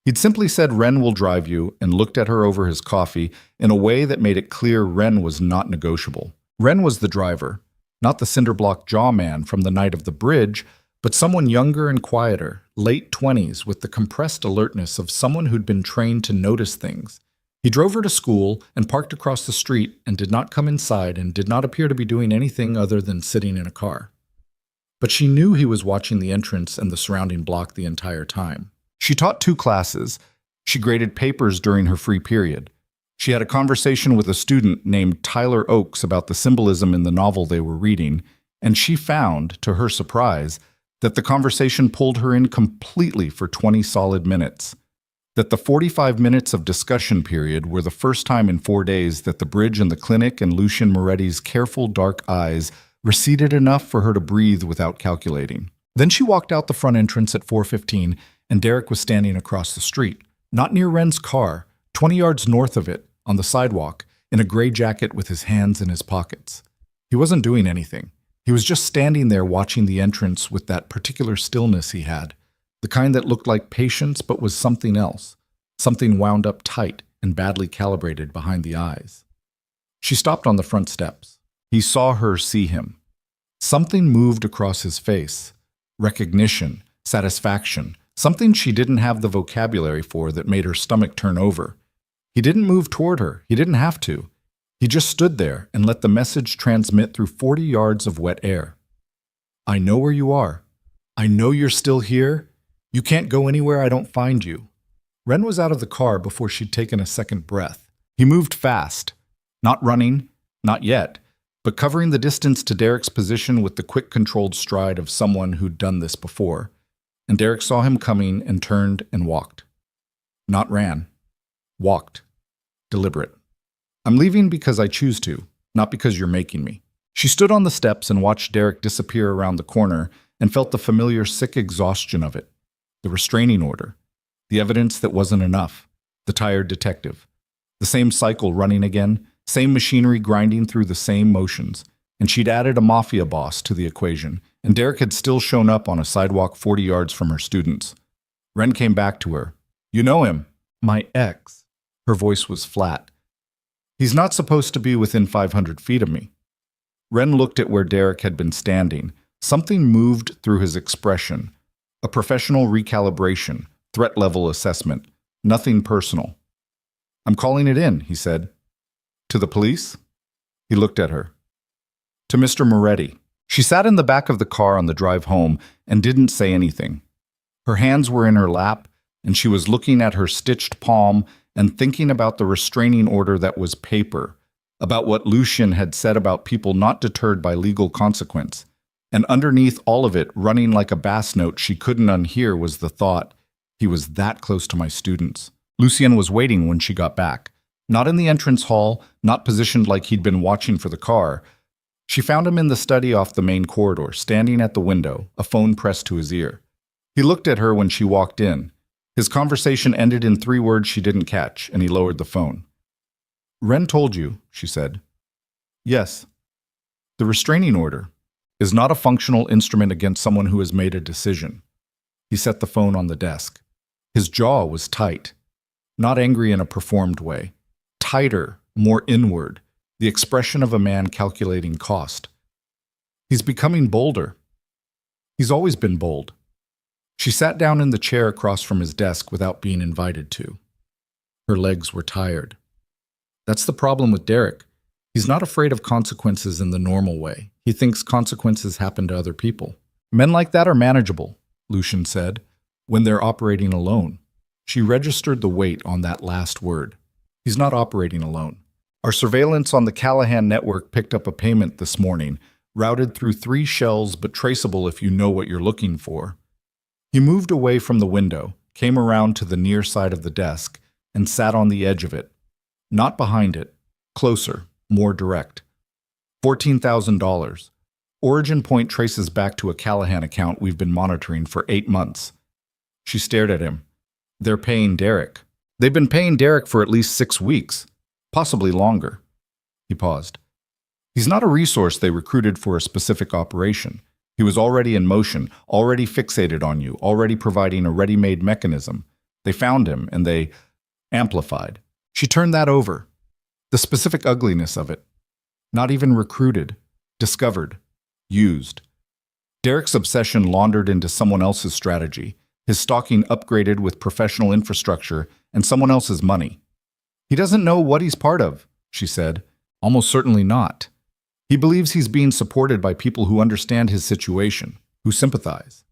He'd simply said Ren will drive you and looked at her over his coffee in a way that made it clear Ren was not negotiable. Ren was the driver, not the cinderblock jaw man from the night of the bridge, but someone younger and quieter, late 20s, with the compressed alertness of someone who'd been trained to notice things. He drove her to school and parked across the street and did not come inside and did not appear to be doing anything other than sitting in a car. But she knew he was watching the entrance and the surrounding block the entire time. She taught 2 classes. She graded papers during her free period. She had a conversation with a student named Tyler Oakes about the symbolism in the novel they were reading, and she found, to her surprise, that the conversation pulled her in completely for 20 solid minutes. That the 45 minutes of discussion period were the first time in 4 days that the bridge and the clinic and Lucien Moretti's careful dark eyes receded enough for her to breathe without calculating. Then she walked out the front entrance at 4:15, and Derek was standing across the street, not near Ren's car, 20 yards north of it, on the sidewalk, in a gray jacket with his hands in his pockets. He wasn't doing anything. He was just standing there watching the entrance with that particular stillness he had, the kind that looked like patience but was something else, something wound up tight and badly calibrated behind the eyes. She stopped on the front steps. He saw her see him. Something moved across his face. Recognition, satisfaction, something she didn't have the vocabulary for that made her stomach turn over. He didn't move toward her. He didn't have to. He just stood there and let the message transmit through 40 yards of wet air. I know where you are. I know you're still here. You can't go anywhere I don't find you. Ren was out of the car before she'd taken a second breath. He moved fast. Not running, not yet, but covering the distance to Derek's position with the quick, controlled stride of someone who'd done this before. And Derek saw him coming and turned and walked. Not ran. Walked. Deliberate. I'm leaving because I choose to, not because you're making me. She stood on the steps and watched Derek disappear around the corner and felt the familiar sick exhaustion of it. The restraining order. The evidence that wasn't enough. The tired detective. The same cycle running again, same machinery grinding through the same motions. And she'd added a Mafia boss to the equation, and Derek had still shown up on a sidewalk 40 yards from her students. Ren came back to her. You know him. My ex. Her voice was flat. He's not supposed to be within 500 feet of me. Ren looked at where Derek had been standing. Something moved through his expression. A professional recalibration, threat level assessment. Nothing personal. I'm calling it in, he said. To the police? He looked at her. To Mr. Moretti. She sat in the back of the car on the drive home and didn't say anything. Her hands were in her lap, and she was looking at her stitched palm and thinking about the restraining order that was paper, about what Lucien had said about people not deterred by legal consequence. And underneath all of it, running like a bass note she couldn't unhear, was the thought, he was that close to my students. Lucien was waiting when she got back. Not in the entrance hall, not positioned like he'd been watching for the car. She found him in the study off the main corridor, standing at the window, a phone pressed to his ear. He looked at her when she walked in. His conversation ended in 3 words she didn't catch, and he lowered the phone. Ren told you, she said. Yes. The restraining order is not a functional instrument against someone who has made a decision. He set the phone on the desk. His jaw was tight, not angry in a performed way. Tighter, more inward, the expression of a man calculating cost. He's becoming bolder. He's always been bold. She sat down in the chair across from his desk without being invited to. Her legs were tired. That's the problem with Derek. He's not afraid of consequences in the normal way. He thinks consequences happen to other people. Men like that are manageable, Lucien said, when they're operating alone. She registered the weight on that last word. He's not operating alone. Our surveillance on the Callahan network picked up a payment this morning, routed through 3 shells but traceable if you know what you're looking for. He moved away from the window, came around to the near side of the desk, and sat on the edge of it. Not behind it. Closer, more direct. $14,000. Origin point traces back to a Callahan account we've been monitoring for 8 months. She stared at him. They're paying Derek. They've been paying Derek for at least 6 weeks. Possibly longer. He paused. He's not a resource they recruited for a specific operation. He was already in motion, already fixated on you, already providing a ready-made mechanism. They found him, and they amplified. She turned that over. The specific ugliness of it. Not even recruited, discovered, used. Derek's obsession laundered into someone else's strategy, his stalking upgraded with professional infrastructure and someone else's money. He doesn't know what he's part of, she said. Almost certainly not. He believes he's being supported by people who understand his situation, who sympathize.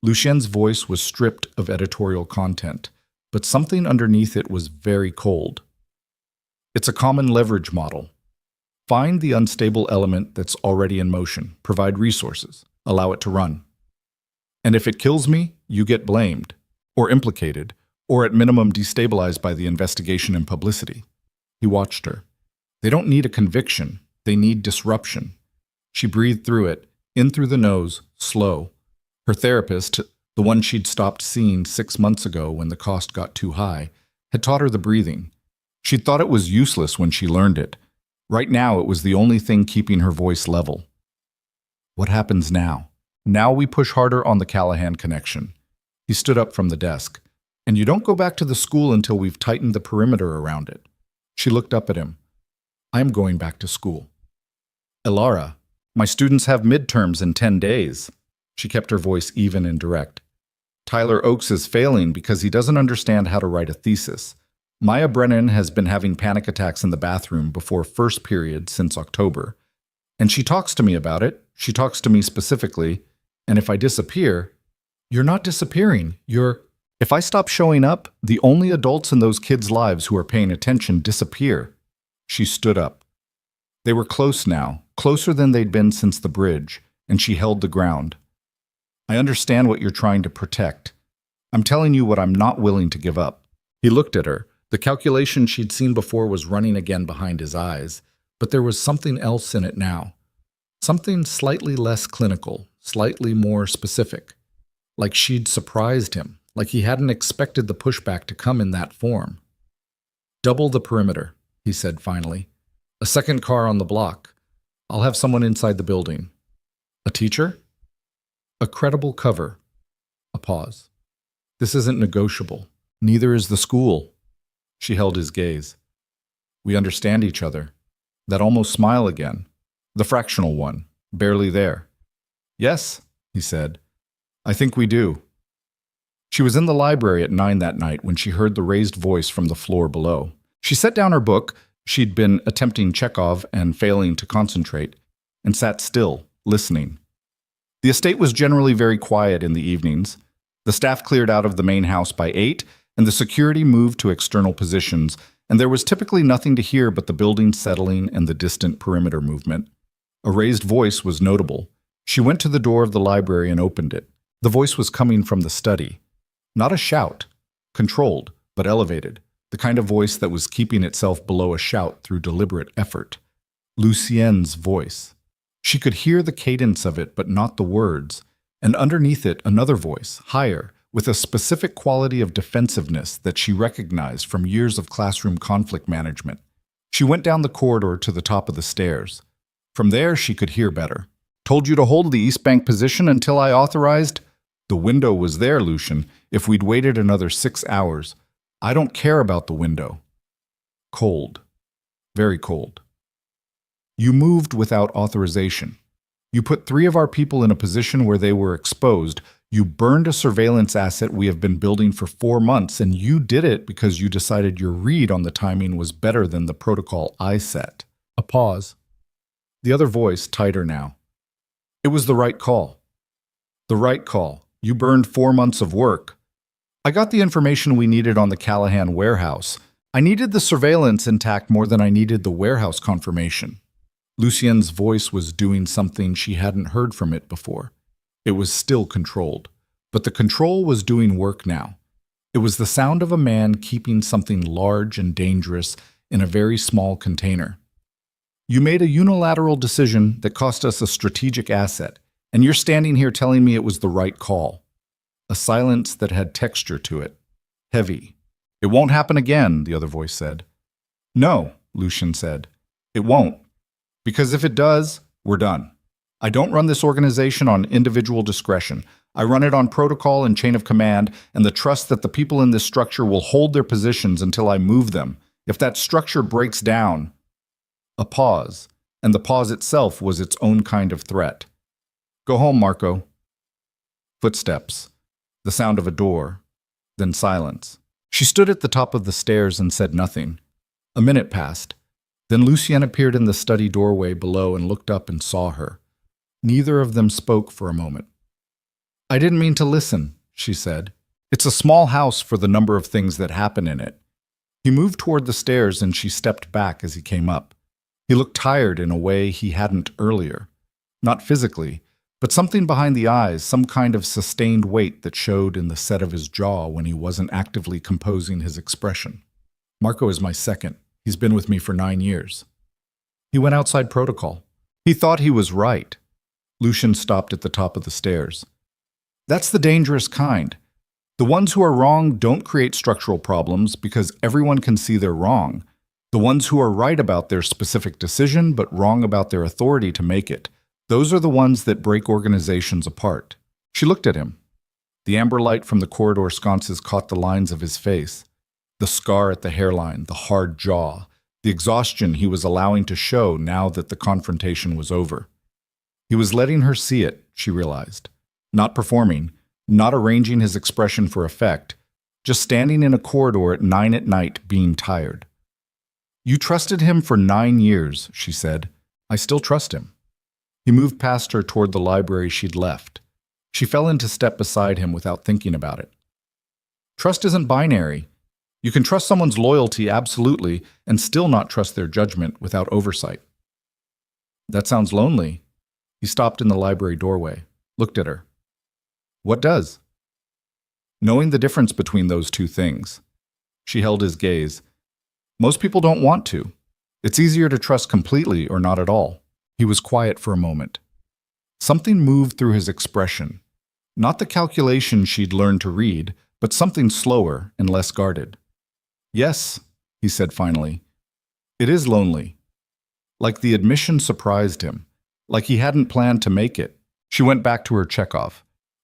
Lucien's voice was stripped of editorial content, but something underneath it was very cold. It's a common leverage model. Find the unstable element that's already in motion, provide resources, allow it to run. And if it kills me, you get blamed, or implicated, or at minimum destabilized by the investigation and publicity. He watched her. They don't need a conviction, they need disruption. She breathed through it, in through the nose, slow. Her therapist, the one she'd stopped seeing 6 months ago when the cost got too high, had taught her the breathing. She'd thought it was useless when she learned it. Right now, it was the only thing keeping her voice level. What happens now? Now we push harder on the Callahan connection. He stood up from the desk. And you don't go back to the school until we've tightened the perimeter around it. She looked up at him. I'm going back to school. Elara, my students have midterms in 10 days. She kept her voice even and direct. Tyler Oakes is failing because he doesn't understand how to write a thesis. Maya Brennan has been having panic attacks in the bathroom before first period since October. And she talks to me about it. She talks to me specifically. And if I disappear, you're not disappearing. If I stop showing up, the only adults in those kids' lives who are paying attention disappear. She stood up. They were close now, closer than they'd been since the bridge, and she held the ground. I understand what you're trying to protect. I'm telling you what I'm not willing to give up. He looked at her. The calculation she'd seen before was running again behind his eyes, but there was something else in it now. Something slightly less clinical, slightly more specific. Like she'd surprised him, like he hadn't expected the pushback to come in that form. Double the perimeter, he said finally. A second car on the block. I'll have someone inside the building. A teacher? A credible cover. A pause. This isn't negotiable. Neither is the school. She held his gaze. We understand each other. That almost smile again. The fractional one, barely there. Yes, he said. I think we do. She was in the library at 9 that night when she heard the raised voice from the floor below. She set down her book. She'd been attempting Chekhov and failing to concentrate, and sat still, listening. The estate was generally very quiet in the evenings. The staff cleared out of the main house by 8, and the security moved to external positions, and there was typically nothing to hear but the building settling and the distant perimeter movement. A raised voice was notable. She went to the door of the library and opened it. The voice was coming from the study. Not a shout, controlled, but elevated, the kind of voice that was keeping itself below a shout through deliberate effort. Lucien's voice. She could hear the cadence of it, but not the words, and underneath it another voice, higher, with a specific quality of defensiveness that she recognized from years of classroom conflict management. She went down the corridor to the top of the stairs. From there, she could hear better. Told you to hold the East Bank position until I authorized? The window was there, Lucian, if we'd waited another 6 hours. I don't care about the window. Cold. Very cold. You moved without authorization. You put 3 of our people in a position where they were exposed. You burned a surveillance asset we have been building for 4 months, and you did it because you decided your read on the timing was better than the protocol I set. A pause. The other voice, tighter now. It was the right call. The right call. You burned 4 months of work. I got the information we needed on the Callahan warehouse. I needed the surveillance intact more than I needed the warehouse confirmation. Lucien's voice was doing something she hadn't heard from it before. It was still controlled, but the control was doing work now. It was the sound of a man keeping something large and dangerous in a very small container. You made a unilateral decision that cost us a strategic asset, and you're standing here telling me it was the right call. A silence that had texture to it. Heavy. It won't happen again, the other voice said. No, Lucien said. It won't. Because if it does, we're done. I don't run this organization on individual discretion. I run it on protocol and chain of command and the trust that the people in this structure will hold their positions until I move them. If that structure breaks down, a pause, and the pause itself was its own kind of threat. Go home, Marco. Footsteps, the sound of a door, then silence. She stood at the top of the stairs and said nothing. A minute passed. Then Lucien appeared in the study doorway below and looked up and saw her. Neither of them spoke for a moment. I didn't mean to listen, she said. It's a small house for the number of things that happen in it. He moved toward the stairs and she stepped back as he came up. He looked tired in a way he hadn't earlier. Not physically, but something behind the eyes, some kind of sustained weight that showed in the set of his jaw when he wasn't actively composing his expression. Marco is my second. He's been with me for 9 years. He went outside protocol. He thought he was right. Lucien stopped at the top of the stairs. That's the dangerous kind. The ones who are wrong don't create structural problems because everyone can see they're wrong. The ones who are right about their specific decision but wrong about their authority to make it, those are the ones that break organizations apart. She looked at him. The amber light from the corridor sconces caught the lines of his face, the scar at the hairline, the hard jaw, the exhaustion he was allowing to show now that the confrontation was over. He was letting her see it, she realized. Not performing, not arranging his expression for effect, just standing in a corridor at 9 at night being tired. You trusted him for 9 years, she said. I still trust him. He moved past her toward the library she'd left. She fell into step beside him without thinking about it. Trust isn't binary. You can trust someone's loyalty absolutely and still not trust their judgment without oversight. That sounds lonely. He stopped in the library doorway, looked at her. What does? Knowing the difference between those two things. She held his gaze. Most people don't want to. It's easier to trust completely or not at all. He was quiet for a moment. Something moved through his expression. Not the calculation she'd learned to read, but something slower and less guarded. Yes, he said finally. It is lonely. Like the admission surprised him. Like he hadn't planned to make it. She went back to her Chekhov.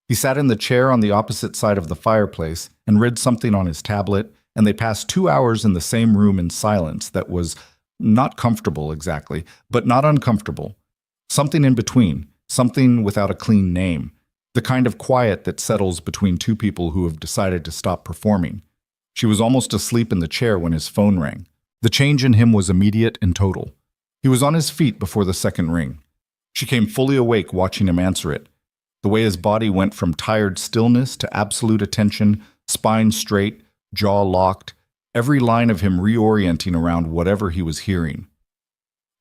He sat in the chair on the opposite side of the fireplace and read something on his tablet, and they passed 2 hours in the same room in silence that was not comfortable exactly, but not uncomfortable. Something in between, something without a clean name, the kind of quiet that settles between two people who have decided to stop performing. She was almost asleep in the chair when his phone rang. The change in him was immediate and total. He was on his feet before the second ring. She came fully awake watching him answer it. The way his body went from tired stillness to absolute attention, spine straight, jaw locked, every line of him reorienting around whatever he was hearing.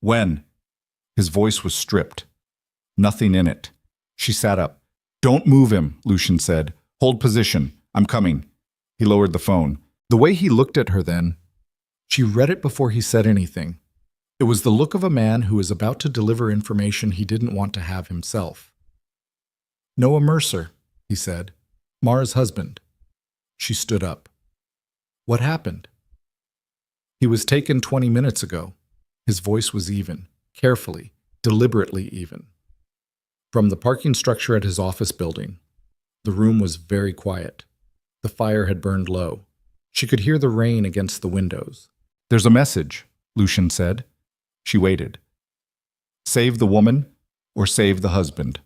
When? His voice was stripped. Nothing in it. She sat up. Don't move him, Lucien said. Hold position. I'm coming. He lowered the phone. The way he looked at her then, she read it before he said anything. It was the look of a man who is about to deliver information he didn't want to have himself. Noah Mercer, he said. Mara's husband. She stood up. What happened? He was taken 20 minutes ago. His voice was even, carefully, deliberately even. From the parking structure at his office building. The room was very quiet. The fire had burned low. She could hear the rain against the windows. There's a message, Lucien said. She waited. Save the woman or save the husband?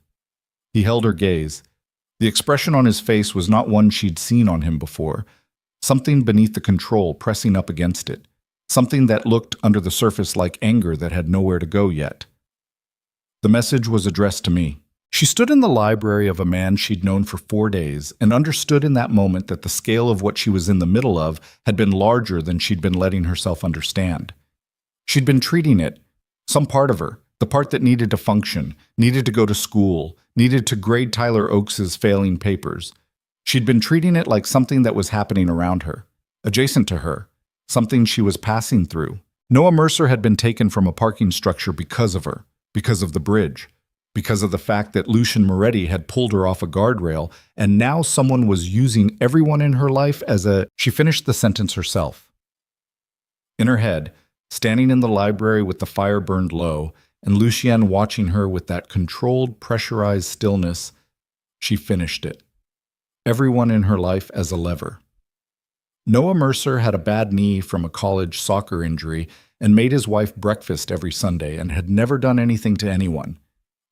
He held her gaze. The expression on his face was not one she'd seen on him before. Something beneath the control pressing up against it. Something that looked under the surface like anger that had nowhere to go yet. The message was addressed to me. She stood in the library of a man she'd known for 4 days and understood in that moment that the scale of what she was in the middle of had been larger than she'd been letting herself understand. She'd been treating it, some part of her, the part that needed to function, needed to go to school, needed to grade Tyler Oakes's failing papers. She'd been treating it like something that was happening around her, adjacent to her, something she was passing through. Noah Mercer had been taken from a parking structure because of her, because of the bridge, because of the fact that Lucien Moretti had pulled her off a guardrail, and now someone was using everyone in her life as a... She finished the sentence herself. In her head, standing in the library with the fire burned low, and Lucienne watching her with that controlled, pressurized stillness, she finished it. Everyone in her life as a lever. Noah Mercer had a bad knee from a college soccer injury and made his wife breakfast every Sunday and had never done anything to anyone.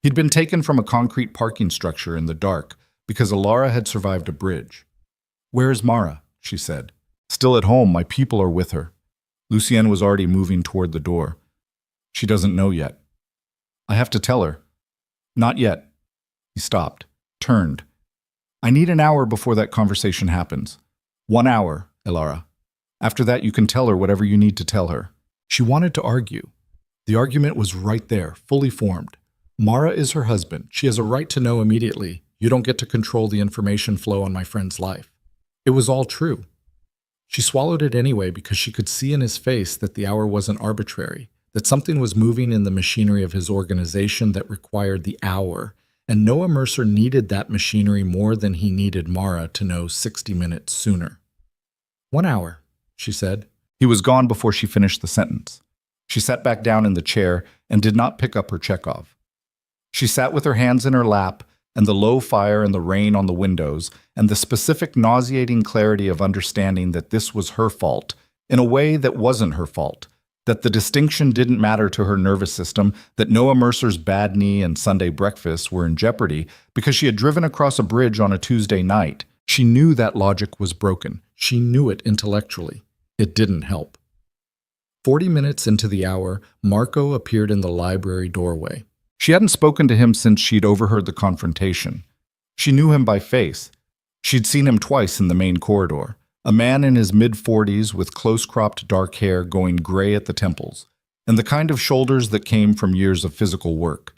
He'd been taken from a concrete parking structure in the dark because Alara had survived a bridge. "Where is Mara?" she said. "Still at home. My people are with her." Lucienne was already moving toward the door. "She doesn't know yet." "I have to tell her." "Not yet." He stopped, turned. "I need an hour before that conversation happens." "1 hour, Alara. After that, you can tell her whatever you need to tell her." She wanted to argue. The argument was right there, fully formed. Mara is her husband. She has a right to know immediately. You don't get to control the information flow on my friend's life. It was all true. She swallowed it anyway because she could see in his face that the hour wasn't arbitrary, that something was moving in the machinery of his organization that required the hour, and Noah Mercer needed that machinery more than he needed Mara to know 60 minutes sooner. 1 hour, she said. He was gone before she finished the sentence. She sat back down in the chair and did not pick up her Chekhov. She sat with her hands in her lap, and the low fire and the rain on the windows, and the specific nauseating clarity of understanding that this was her fault, in a way that wasn't her fault, that the distinction didn't matter to her nervous system, that Noah Mercer's bad knee and Sunday breakfast were in jeopardy because she had driven across a bridge on a Tuesday night. She knew that logic was broken. She knew it intellectually. It didn't help. 40 minutes into the hour, Marco appeared in the library doorway. She hadn't spoken to him since she'd overheard the confrontation. She knew him by face. She'd seen him twice in the main corridor. A man in his mid-40s with close-cropped dark hair going gray at the temples, and the kind of shoulders that came from years of physical work.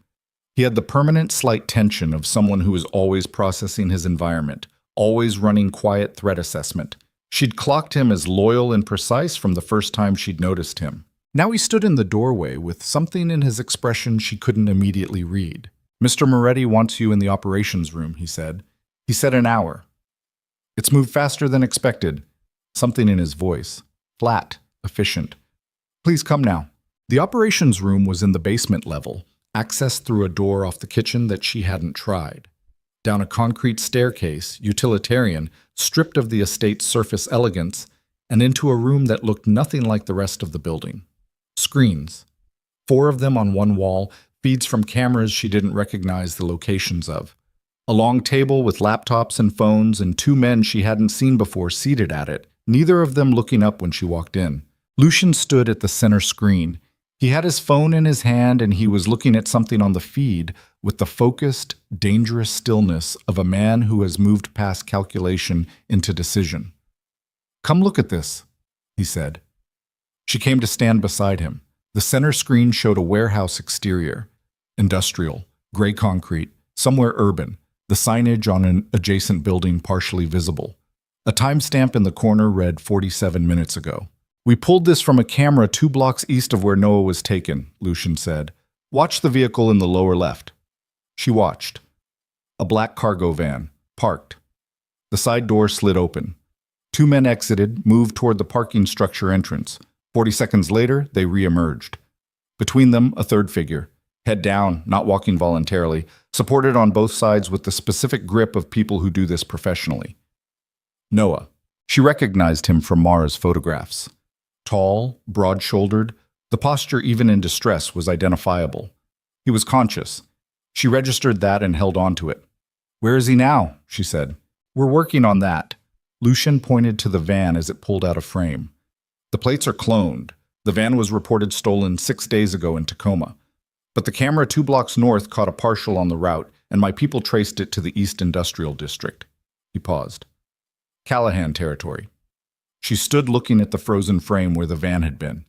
He had the permanent slight tension of someone who is always processing his environment, always running quiet threat assessment. She'd clocked him as loyal and precise from the first time she'd noticed him. Now he stood in the doorway with something in his expression she couldn't immediately read. "Mr. Moretti wants you in the operations room," he said. He said an hour. "It's moved faster than expected." Something in his voice. Flat, efficient. "Please come now." The operations room was in the basement level, accessed through a door off the kitchen that she hadn't tried. Down a concrete staircase, utilitarian, stripped of the estate's surface elegance, and into a room that looked nothing like the rest of the building. Screens. 4 of them on one wall, feeds from cameras she didn't recognize the locations of. A long table with laptops and phones and 2 men she hadn't seen before seated at it, neither of them looking up when she walked in. Lucian stood at the center screen. He had his phone in his hand and he was looking at something on the feed with the focused, dangerous stillness of a man who has moved past calculation into decision. "Come look at this," he said. She came to stand beside him. The center screen showed a warehouse exterior. Industrial, gray concrete, somewhere urban, the signage on an adjacent building partially visible. A timestamp in the corner read 47 minutes ago. "We pulled this from a camera 2 blocks east of where Noah was taken," Lucian said. "Watch the vehicle in the lower left." She watched. A black cargo van, parked. The side door slid open. 2 men exited, moved toward the parking structure entrance. 40 seconds later, they re-emerged. Between them, a third figure, head down, not walking voluntarily, supported on both sides with the specific grip of people who do this professionally. Noah. She recognized him from Mara's photographs. Tall, broad-shouldered, the posture even in distress was identifiable. He was conscious. She registered that and held on to it. "Where is he now?" she said. "We're working on that." Lucian pointed to the van as it pulled out of frame. "The plates are cloned. The van was reported stolen 6 days ago in Tacoma. But the camera 2 blocks north caught a partial on the route, and my people traced it to the East Industrial District." He paused. "Callahan territory." She stood looking at the frozen frame where the van had been.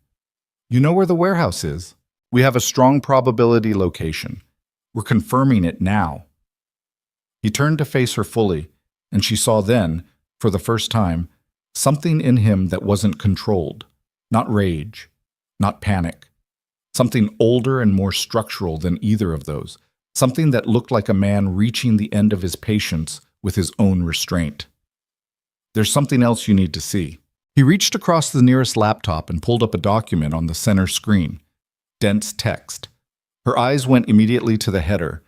"You know where the warehouse is? We have a strong probability location. We're confirming it now." He turned to face her fully, and she saw then, for the first time, something in him that wasn't controlled. Not rage, not panic. Something older and more structural than either of those. Something that looked like a man reaching the end of his patience with his own restraint. "There's something else you need to see." He reached across the nearest laptop and pulled up a document on the center screen. Dense text. Her eyes went immediately to the header.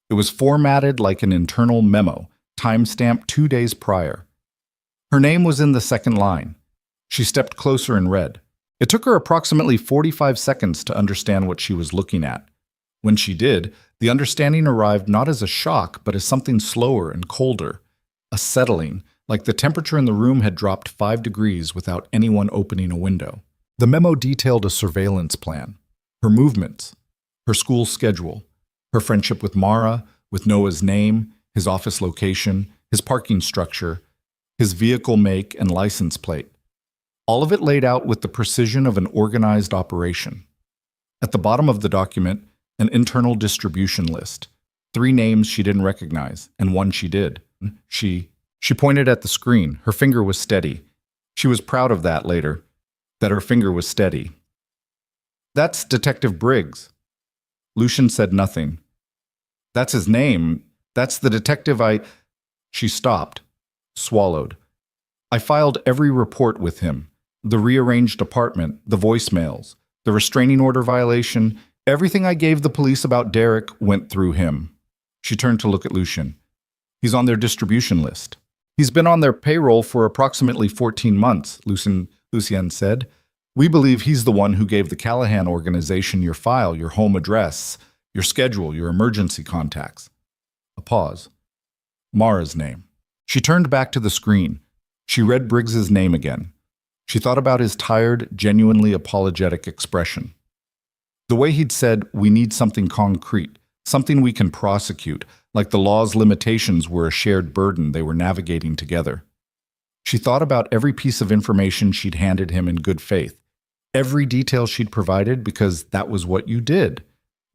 It was formatted like an internal memo, timestamped 2 days prior. Her name was in the second line. She stepped closer and read. It took her approximately 45 seconds to understand what she was looking at. When she did, the understanding arrived not as a shock, but as something slower and colder, a settling, like the temperature in the room had dropped 5 degrees without anyone opening a window. The memo detailed a surveillance plan, her movements, her school schedule, her friendship with Mara, with Noah's name, his office location, his parking structure, his vehicle make and license plate. All of it laid out with the precision of an organized operation. At the bottom of the document, an internal distribution list. 3 names she didn't recognize, and 1 she did. She pointed at the screen. Her finger was steady. She was proud of that later, that her finger was steady. "That's Detective Briggs." Lucian said nothing. "That's his name. That's the detective I—" She stopped, swallowed. "I filed every report with him. The rearranged apartment, the voicemails, the restraining order violation, everything I gave the police about Derek went through him." She turned to look at Lucian. "He's on their distribution list." "He's been on their payroll for approximately 14 months, Lucien said. "We believe he's the one who gave the Callahan organization your file, your home address, your schedule, your emergency contacts." A pause. Mara's name. She turned back to the screen. She read Briggs's name again. She thought about his tired, genuinely apologetic expression. The way he'd said, "We need something concrete, something we can prosecute," like the law's limitations were a shared burden they were navigating together. She thought about every piece of information she'd handed him in good faith, every detail she'd provided, because that was what you did.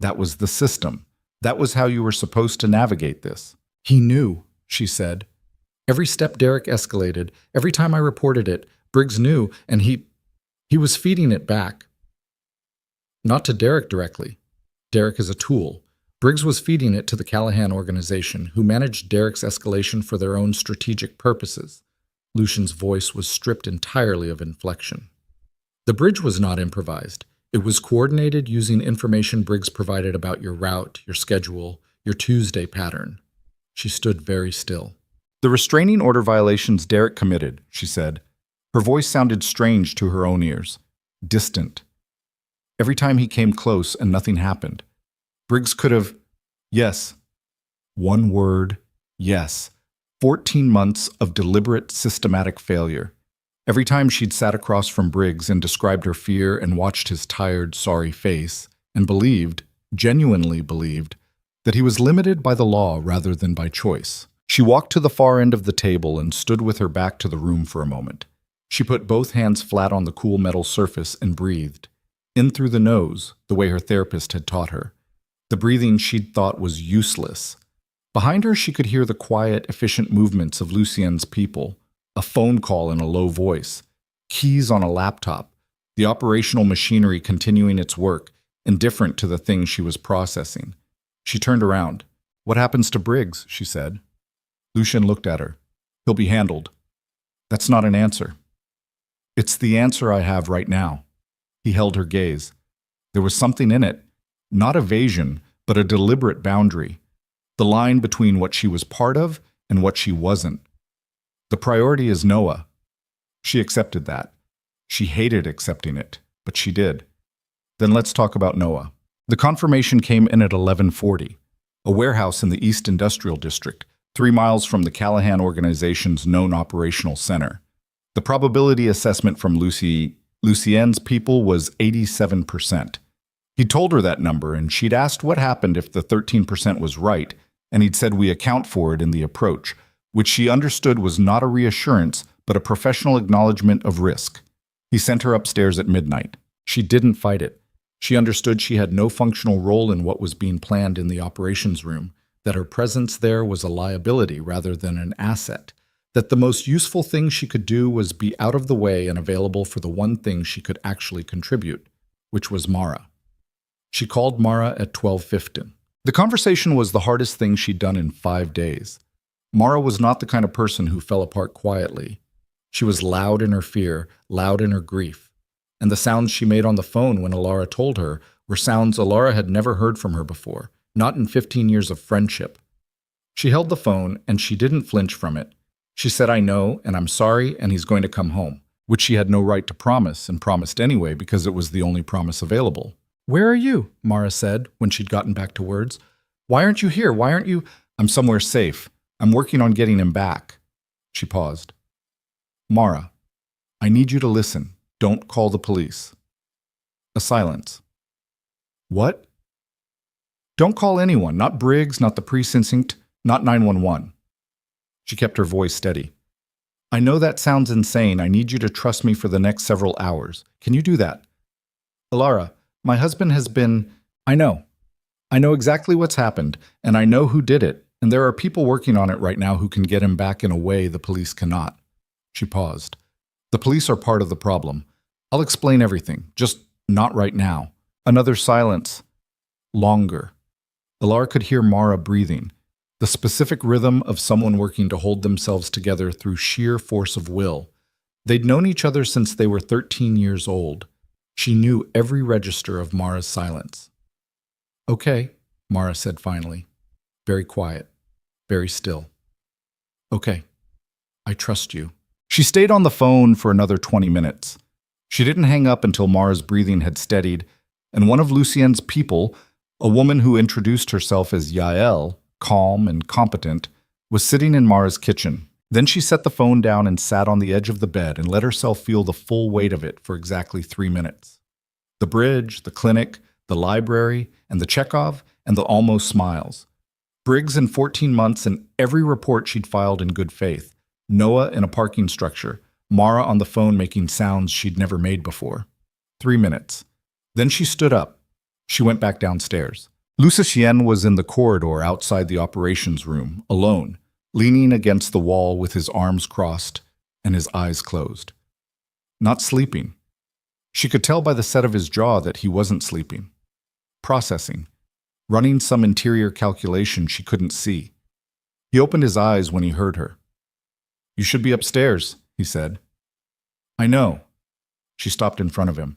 That was the system. That was how you were supposed to navigate this. "He knew," she said. "Every step Derek escalated, every time I reported it, Briggs knew, and he was feeding it back. Not to Derek directly. Derek is a tool. Briggs was feeding it to the Callahan organization, who managed Derek's escalation for their own strategic purposes." Lucian's voice was stripped entirely of inflection. "The bridge was not improvised. It was coordinated using information Briggs provided about your route, your schedule, your Tuesday pattern." She stood very still. "The restraining order violations Derek committed," she said. Her voice sounded strange to her own ears, distant. "Every time he came close and nothing happened. Briggs could have—" Yes. One word, yes. 14 months of deliberate, systematic failure. Every time she'd sat across from Briggs and described her fear and watched his tired, sorry face, and believed, genuinely believed, that he was limited by the law rather than by choice. She walked to the far end of the table and stood with her back to the room for a moment. She put both hands flat on the cool metal surface and breathed, in through the nose, the way her therapist had taught her. The breathing she'd thought was useless. Behind her, she could hear the quiet, efficient movements of Lucien's people, a phone call in a low voice, keys on a laptop, the operational machinery continuing its work, indifferent to the thing she was processing. She turned around. "What happens to Briggs?" she said. Lucian looked at her. "He'll be handled." "That's not an answer." "It's the answer I have right now." He held her gaze. There was something in it, not evasion, but a deliberate boundary, the line between what she was part of and what she wasn't. "The priority is Noah." She accepted that. She hated accepting it, but she did. "Then let's talk about Noah." The confirmation came in at 11:40, a warehouse in the East Industrial District, 3 miles from the Callahan organization's known operational center. The probability assessment from Lucien's people was 87%. He told her that number, and she'd asked what happened if the 13% was right, and he'd said we account for it in the approach, which she understood was not a reassurance, but a professional acknowledgement of risk. He sent her upstairs at midnight. She didn't fight it. She understood she had no functional role in what was being planned in the operations room, that her presence there was a liability rather than an asset, that the most useful thing she could do was be out of the way and available for the one thing she could actually contribute, which was Mara. She called Mara at 12:15. The conversation was the hardest thing she'd done in 5 days. Mara was not the kind of person who fell apart quietly. She was loud in her fear, loud in her grief, and the sounds she made on the phone when Alara told her were sounds Alara had never heard from her before, not in 15 years of friendship. She held the phone, and she didn't flinch from it. She said, "I know, and I'm sorry, and he's going to come home," which she had no right to promise, and promised anyway because it was the only promise available. "Where are you?" Mara said when she'd gotten back to words. "Why aren't you here? Why aren't you—" "I'm somewhere safe. I'm working on getting him back." She paused. "Mara, I need you to listen. Don't call the police." A silence. "What?" "Don't call anyone, not Briggs, not the precinct, not 911. She kept her voice steady. "I know that sounds insane. I need you to trust me for the next several hours. Can you do that?" "Alara, my husband has been—" "I know. I know exactly what's happened, and I know who did it, and there are people working on it right now who can get him back in a way the police cannot." She paused. "The police are part of the problem. I'll explain everything, just not right now." Another silence. Longer. Alara could hear Mara breathing, the specific rhythm of someone working to hold themselves together through sheer force of will. They'd known each other since they were 13 years old. She knew every register of Mara's silence. "Okay," Mara said finally. Very quiet, very still. "Okay, I trust you." She stayed on the phone for another 20 minutes. She didn't hang up until Mara's breathing had steadied, and one of Lucien's people, a woman who introduced herself as Yael, calm and competent, was sitting in Mara's kitchen. Then she set the phone down and sat on the edge of the bed and let herself feel the full weight of it for exactly 3 minutes. The bridge, the clinic, the library, and the Chekhov, and the almost smiles. Briggs in 14 months and every report she'd filed in good faith. Noah in a parking structure. Mara on the phone making sounds she'd never made before. 3 minutes. Then she stood up. She went back downstairs. Lucien was in the corridor outside the operations room, alone, leaning against the wall with his arms crossed and his eyes closed. Not sleeping. She could tell by the set of his jaw that he wasn't sleeping. Processing. Running some interior calculation she couldn't see. He opened his eyes when he heard her. "You should be upstairs," he said. "I know." She stopped in front of him.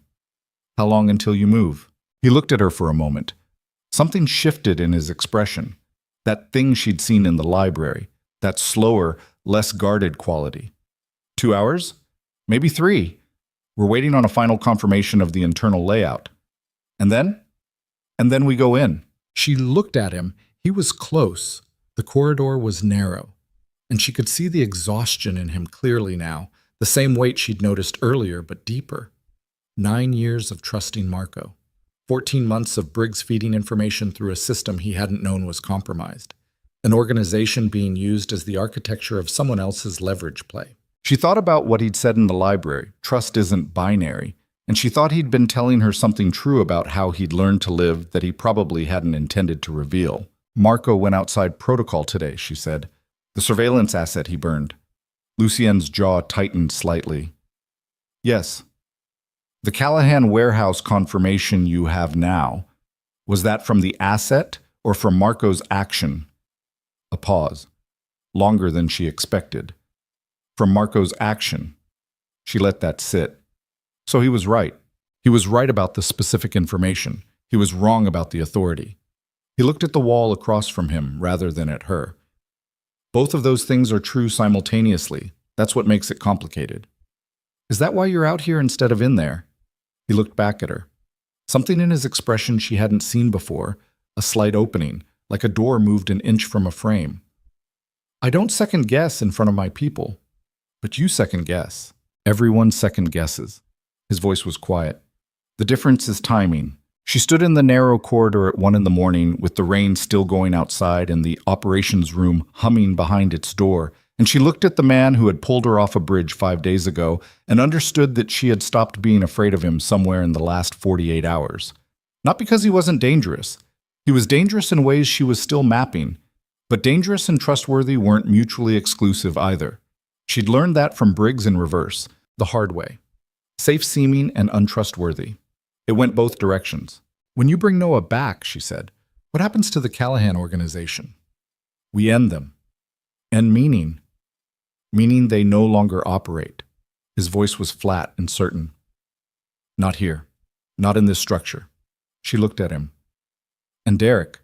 "How long until you move?" He looked at her for a moment. Something shifted in his expression. That thing she'd seen in the library. That slower, less guarded quality. 2 hours? Maybe 3. We're waiting on a final confirmation of the internal layout. And then? And then we go in. She looked at him. He was close. The corridor was narrow. And she could see the exhaustion in him clearly now, the same weight she'd noticed earlier, but deeper. 9 years of trusting Marco. 14 months of Briggs feeding information through a system he hadn't known was compromised. An organization being used as the architecture of someone else's leverage play. She thought about what he'd said in the library, trust isn't binary, and she thought he'd been telling her something true about how he'd learned to live that he probably hadn't intended to reveal. "Marco went outside protocol today," she said. "The surveillance asset he burned." Lucien's jaw tightened slightly. "Yes. The Callahan warehouse confirmation you have now, was that from the asset or from Marco's action?" A pause, longer than she expected. "From Marco's action." She let that sit. So he was right. He was right about the specific information. He was wrong about the authority. He looked at the wall across from him rather than at her. Both of those things are true simultaneously. That's what makes it complicated. "Is that why you're out here instead of in there?" He looked back at her. Something in his expression she hadn't seen before, a slight opening, like a door moved an inch from a frame. "I don't second guess in front of my people, but you second guess." "Everyone second guesses." His voice was quiet. "The difference is timing." She stood in the narrow corridor at 1 a.m. with the rain still going outside and the operations room humming behind its door, and she looked at the man who had pulled her off a bridge 5 days ago and understood that she had stopped being afraid of him somewhere in the last 48 hours. Not because he wasn't dangerous. He was dangerous in ways she was still mapping, but dangerous and trustworthy weren't mutually exclusive either. She'd learned that from Briggs in reverse, the hard way. Safe-seeming and untrustworthy. It went both directions. "When you bring Noah back," she said, "what happens to the Callahan organization?" "We end them." "And meaning?" "Meaning they no longer operate." His voice was flat and certain. "Not here. Not in this structure." She looked at him. And Derek.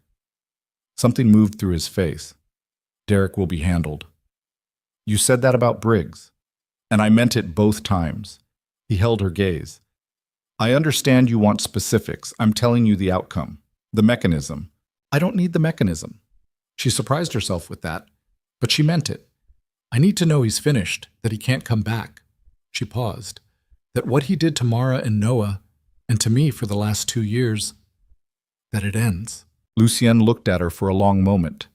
Something moved through his face. Derek will be handled. You said that about Briggs. And I meant it both times. He held her gaze. I understand you want specifics. I'm telling you the outcome. The mechanism. I don't need the mechanism. She surprised herself with that, but she meant it. I need to know he's finished, that he can't come back. She paused. That what he did to Mara and Noah, and to me for the last 2 years, that it ends. Lucien looked at her for a long moment.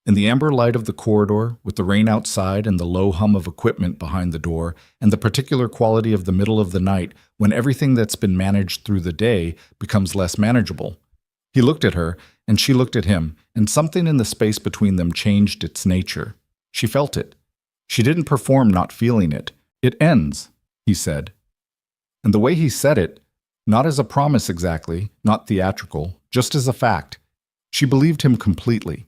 In the amber light of the corridor, with the rain outside and the low hum of equipment behind the door, and the particular quality of the middle of the night when everything that's been managed through the day becomes less manageable. He looked at her, and she looked at him, and something in the space between them changed its nature. She felt it. She didn't perform not feeling it. It ends, he said. And the way he said it, not as a promise exactly, not theatrical, just as a fact, she believed him completely.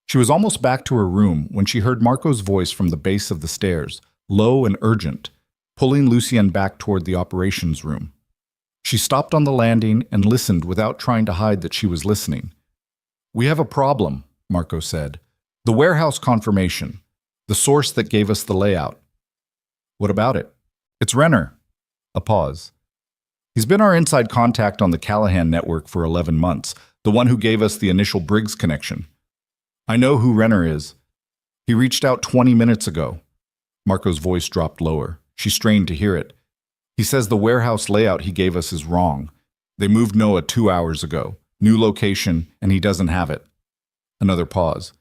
She was almost back to her room when she heard Marco's voice from the base of the stairs, low and urgent, pulling Lucien back toward the operations room. She stopped on the landing and listened without trying to hide that she was listening. We have a problem, Marco said. The warehouse confirmation, the source that gave us the layout. What about it? It's Renner. A pause. He's been our inside contact on the Callahan network for 11 months, the one who gave us the initial Briggs connection. I know who Renner is. He reached out 20 minutes ago. Marco's voice dropped lower. She strained to hear it. He says the warehouse layout he gave us is wrong. They moved Noah 2 hours ago. New location, and he doesn't have it. Another pause.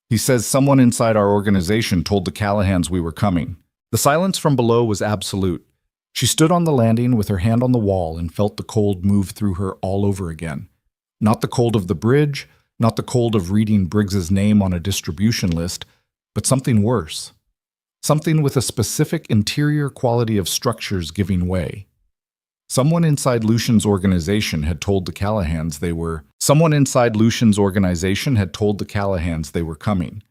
He says someone inside our organization told the Callahans we were coming. The silence from below was absolute. She stood on the landing with her hand on the wall and felt the cold move through her all over again. Not the cold of the bridge, not the cold of reading Briggs's name on a distribution list, but something worse. Something with a specific interior quality of structures giving way. Someone inside Lucian's organization had told the Callahans they were coming.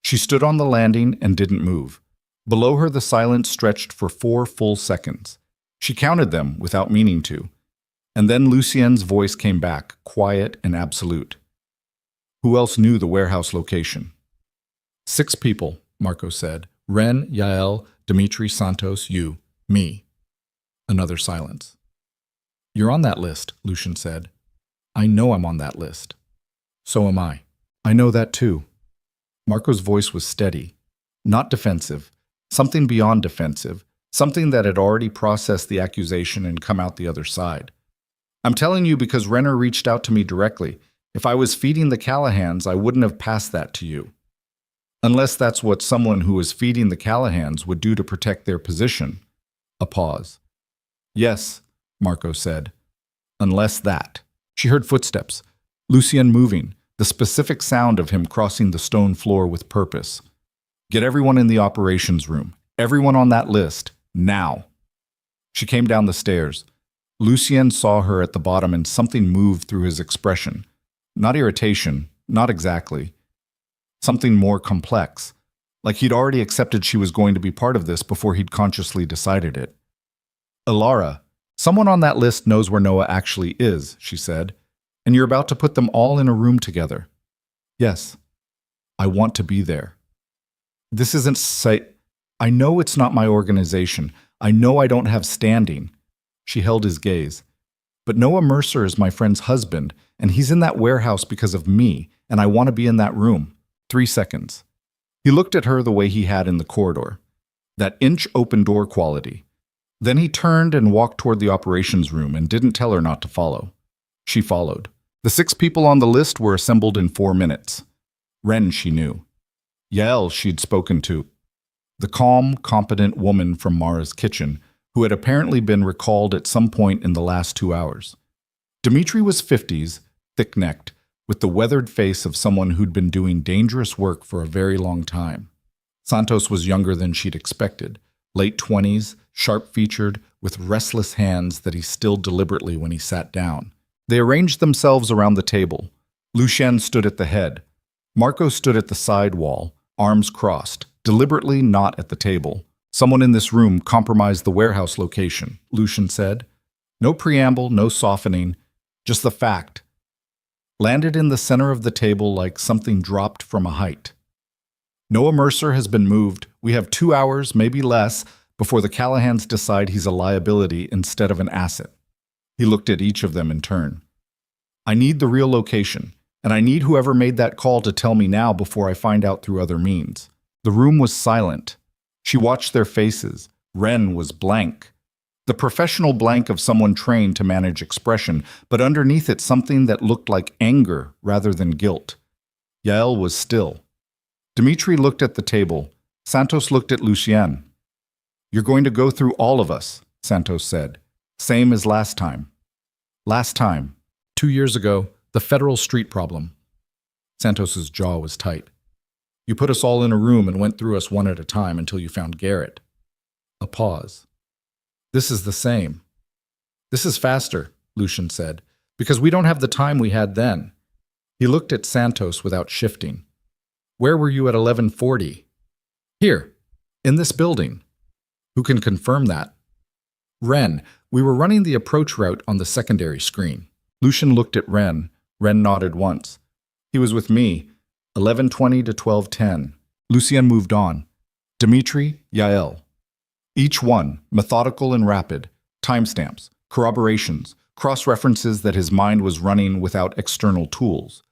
She stood on the landing and didn't move. Below her the silence stretched for 4 full seconds. She counted them without meaning to. And then Lucien's voice came back, quiet and absolute. Who else knew the warehouse location? 6 people, Marco said. Ren, Yael, Dimitri, Santos, you, me. Another silence. You're on that list, Lucian said. I know I'm on that list. So am I. I know that too. Marco's voice was steady, not defensive, something beyond defensive, something that had already processed the accusation and come out the other side. I'm telling you because Renner reached out to me directly. If I was feeding the Callahans, I wouldn't have passed that to you. Unless that's what someone who was feeding the Callahans would do to protect their position. A pause. Yes, Marco said. Unless that. She heard footsteps. Lucien moving, the specific sound of him crossing the stone floor with purpose. Get everyone in the operations room. Everyone on that list. Now. She came down the stairs. Lucien saw her at the bottom and something moved through his expression. Not irritation, not exactly. Something more complex, like he'd already accepted she was going to be part of this before he'd consciously decided it. Alara, someone on that list knows where Noah actually is, she said, and you're about to put them all in a room together. Yes, I want to be there. This isn't I know it's not my organization. I know I don't have standing. She held his gaze. But Noah Mercer is my friend's husband, and he's in that warehouse because of me, and I want to be in that room. 3 seconds. He looked at her the way he had in the corridor. That inch open door quality. Then he turned and walked toward the operations room and didn't tell her not to follow. She followed. The 6 people on the list were assembled in 4 minutes. Ren she knew. Yael she'd spoken to. The calm, competent woman from Mara's kitchen, who had apparently been recalled at some point in the last 2 hours. Dimitri was 50s, thick-necked, with the weathered face of someone who'd been doing dangerous work for a very long time. Santos was younger than she'd expected, late 20s, sharp-featured, with restless hands that he stilled deliberately when he sat down. They arranged themselves around the table. Lucien stood at the head. Marco stood at the side wall, arms crossed, deliberately not at the table. Someone in this room compromised the warehouse location, Lucien said. No preamble, no softening, Just the fact. Landed in the center of the table like something dropped from a height. No immerser has been moved. We have 2 hours, maybe less, before the Callahans decide he's a liability instead of an asset. He looked at each of them in turn. I need the real location, and I need whoever made that call to tell me now before I find out through other means. The room was silent. She watched their faces. Ren was blank. The professional blank of someone trained to manage expression, but underneath it something that looked like anger rather than guilt. Yael was still. Dimitri looked at the table. Santos looked at Lucien. You're going to go through all of us, Santos said. Same as last time. Last time, 2 years ago, the Federal Street problem. Santos's jaw was tight. You put us all in a room and went through us one at a time until you found Garrett. A pause. This is the same. This is faster, Lucien said, because we don't have the time we had then. He looked at Santos without shifting. Where were you at 11:40? Here, in this building. Who can confirm that? Ren, we were running the approach route on the secondary screen. Lucien looked at Ren. Ren nodded once. He was with me, 11:20 to 12:10. Lucien moved on. Dimitri, Yael. Each one, methodical and rapid, timestamps, corroborations, cross-references that his mind was running without external tools.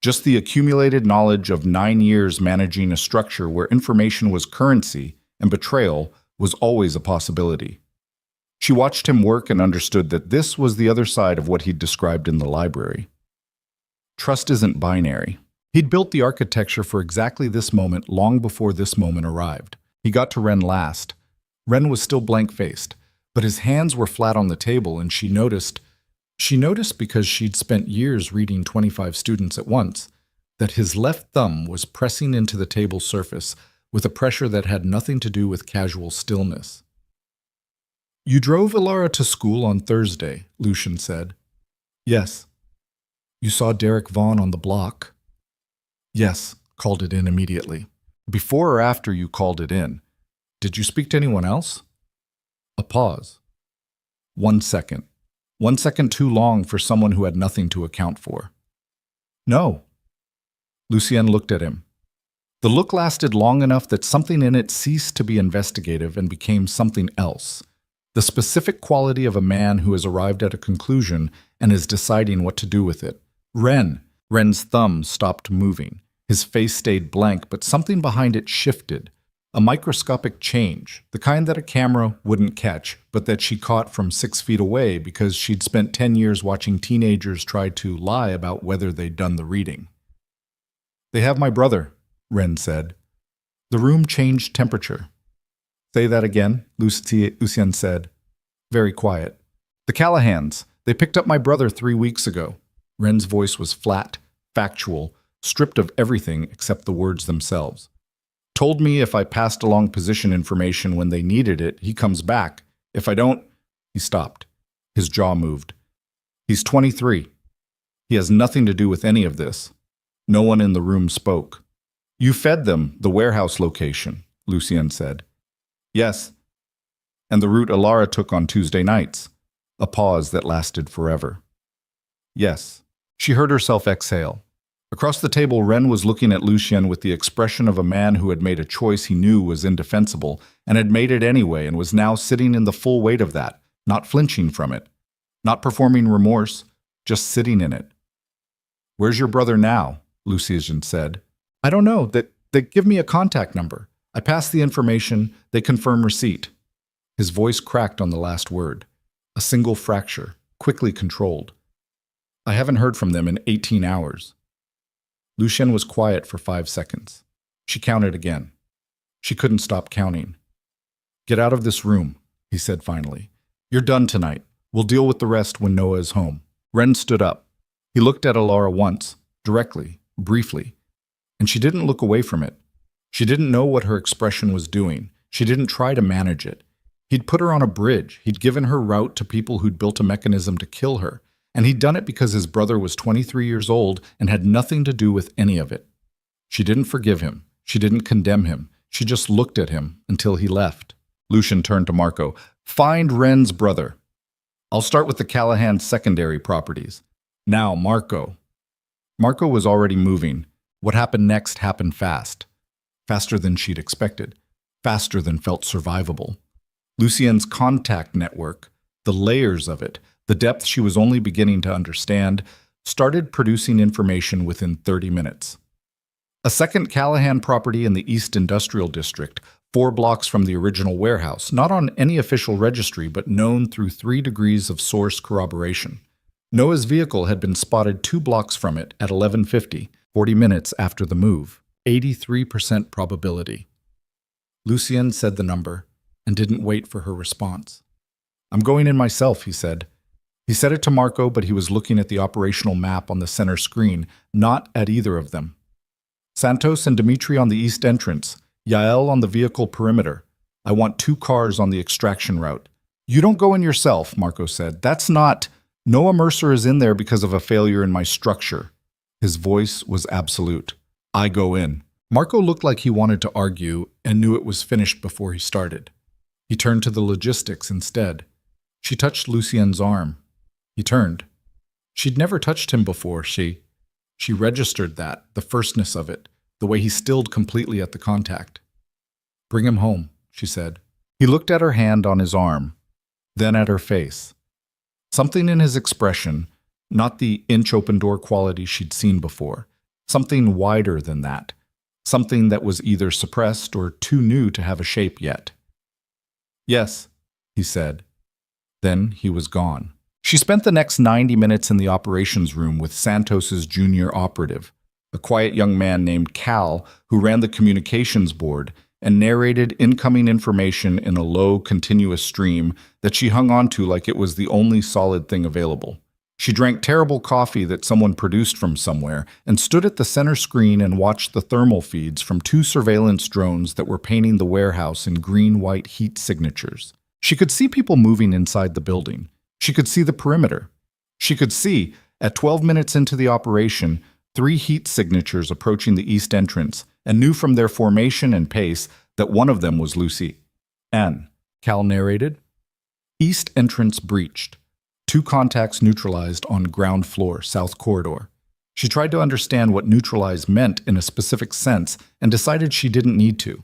Just the accumulated knowledge of 9 years managing a structure where information was currency and betrayal was always a possibility. She watched him work and understood that this was the other side of what he'd described in the library. Trust isn't binary. He'd built the architecture for exactly this moment long before this moment arrived. He got to Ren last. Ren was still blank-faced, but his hands were flat on the table, and she noticed because she'd spent years reading 25 students at once, that his left thumb was pressing into the table surface with a pressure that had nothing to do with casual stillness. You drove Ilara to school on Thursday, Lucien said. Yes. You saw Derek Vaughn on the block? Yes, called it in immediately. Before or after you called it in? Did you speak to anyone else? A pause. 1 second. 1 second too long for someone who had nothing to account for. No. Lucien looked at him. The look lasted long enough that something in it ceased to be investigative and became something else. The specific quality of a man who has arrived at a conclusion and is deciding what to do with it. Ren's thumb stopped moving. His face stayed blank, but something behind it shifted. A microscopic change, the kind that a camera wouldn't catch, but that she caught from 6 feet away because she'd spent 10 years watching teenagers try to lie about whether they'd done the reading. They have my brother, Ren said. The room changed temperature. Say that again, Lucien said. Very quiet. The Callahans, they picked up my brother 3 weeks ago. Ren's voice was flat, factual, stripped of everything except the words themselves. Told me if I passed along position information when they needed it, he comes back. If I don't, he stopped. His jaw moved. He's 23. He has nothing to do with any of this. No one in the room spoke. You fed them the warehouse location, Lucien said. Yes. And the route Ilara took on Tuesday nights. A pause that lasted forever. Yes. She heard herself exhale. Across the table, Ren was looking at Lucien with the expression of a man who had made a choice he knew was indefensible and had made it anyway and was now sitting in the full weight of that, not flinching from it, not performing remorse, just sitting in it. Where's your brother now? Lucien said. I don't know. They give me a contact number. I pass the information. They confirm receipt. His voice cracked on the last word. A single fracture, quickly controlled. I haven't heard from them in 18 hours. Lucien was quiet for 5 seconds. She counted again. She couldn't stop counting. Get out of this room, he said finally. You're done tonight. We'll deal with the rest when Noah is home. Ren stood up. He looked at Ilara once, directly, briefly, and she didn't look away from it. She didn't know what her expression was doing. She didn't try to manage it. He'd put her on a bridge. He'd given her route to people who'd built a mechanism to kill her. And he'd done it because his brother was 23 years old and had nothing to do with any of it. She didn't forgive him. She didn't condemn him. She just looked at him until he left. Lucien turned to Marco. Find Ren's brother. I'll start with the Callahan secondary properties. Now, Marco. Marco was already moving. What happened next happened fast. Faster than she'd expected. Faster than felt survivable. Lucien's contact network, the layers of it, the depth she was only beginning to understand, started producing information within 30 minutes. A second Callahan property in the East Industrial District, 4 blocks from the original warehouse, not on any official registry but known through 3 degrees of source corroboration. Noah's vehicle had been spotted 2 blocks from it at 11:50, 40 minutes after the move. 83% probability. Lucien said the number and didn't wait for her response. "I'm going in myself," he said. He said it to Marco, but he was looking at the operational map on the center screen, not at either of them. Santos and Dimitri on the east entrance, Yael on the vehicle perimeter. I want 2 cars on the extraction route. You don't go in yourself, Marco said. That's not... Noah Mercer is in there because of a failure in my structure. His voice was absolute. I go in. Marco looked like he wanted to argue and knew it was finished before he started. He turned to the logistics instead. She touched Lucien's arm. He turned. She'd never touched him before. She registered that, the firstness of it, the way he stilled completely at the contact. Bring him home, she said. He looked at her hand on his arm, then at her face. Something in his expression, not the inch open door quality she'd seen before, something wider than that, something that was either suppressed or too new to have a shape yet. Yes, he said. Then he was gone. She spent the next 90 minutes in the operations room with Santos's junior operative, a quiet young man named Cal who ran the communications board and narrated incoming information in a low, continuous stream that she hung onto like it was the only solid thing available. She drank terrible coffee that someone produced from somewhere and stood at the center screen and watched the thermal feeds from 2 surveillance drones that were painting the warehouse in green-white heat signatures. She could see people moving inside the building. She could see the perimeter. She could see, at 12 minutes into the operation, 3 heat signatures approaching the east entrance, and knew from their formation and pace that one of them was Lucy. Anne, Cal narrated. East entrance breached. 2 contacts neutralized on ground floor, south corridor. She tried to understand what neutralize meant in a specific sense and decided she didn't need to.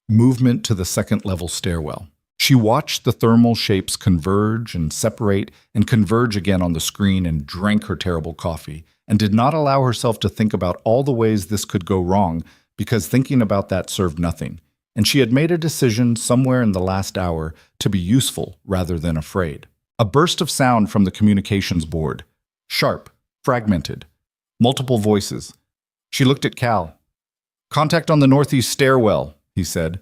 Movement to the second-level stairwell. She watched the thermal shapes converge and separate and converge again on the screen and drank her terrible coffee, and did not allow herself to think about all the ways this could go wrong, because thinking about that served nothing, and she had made a decision somewhere in the last hour to be useful rather than afraid. A burst of sound from the communications board. Sharp, fragmented. Multiple voices. She looked at Cal. "Contact on the northeast stairwell," he said.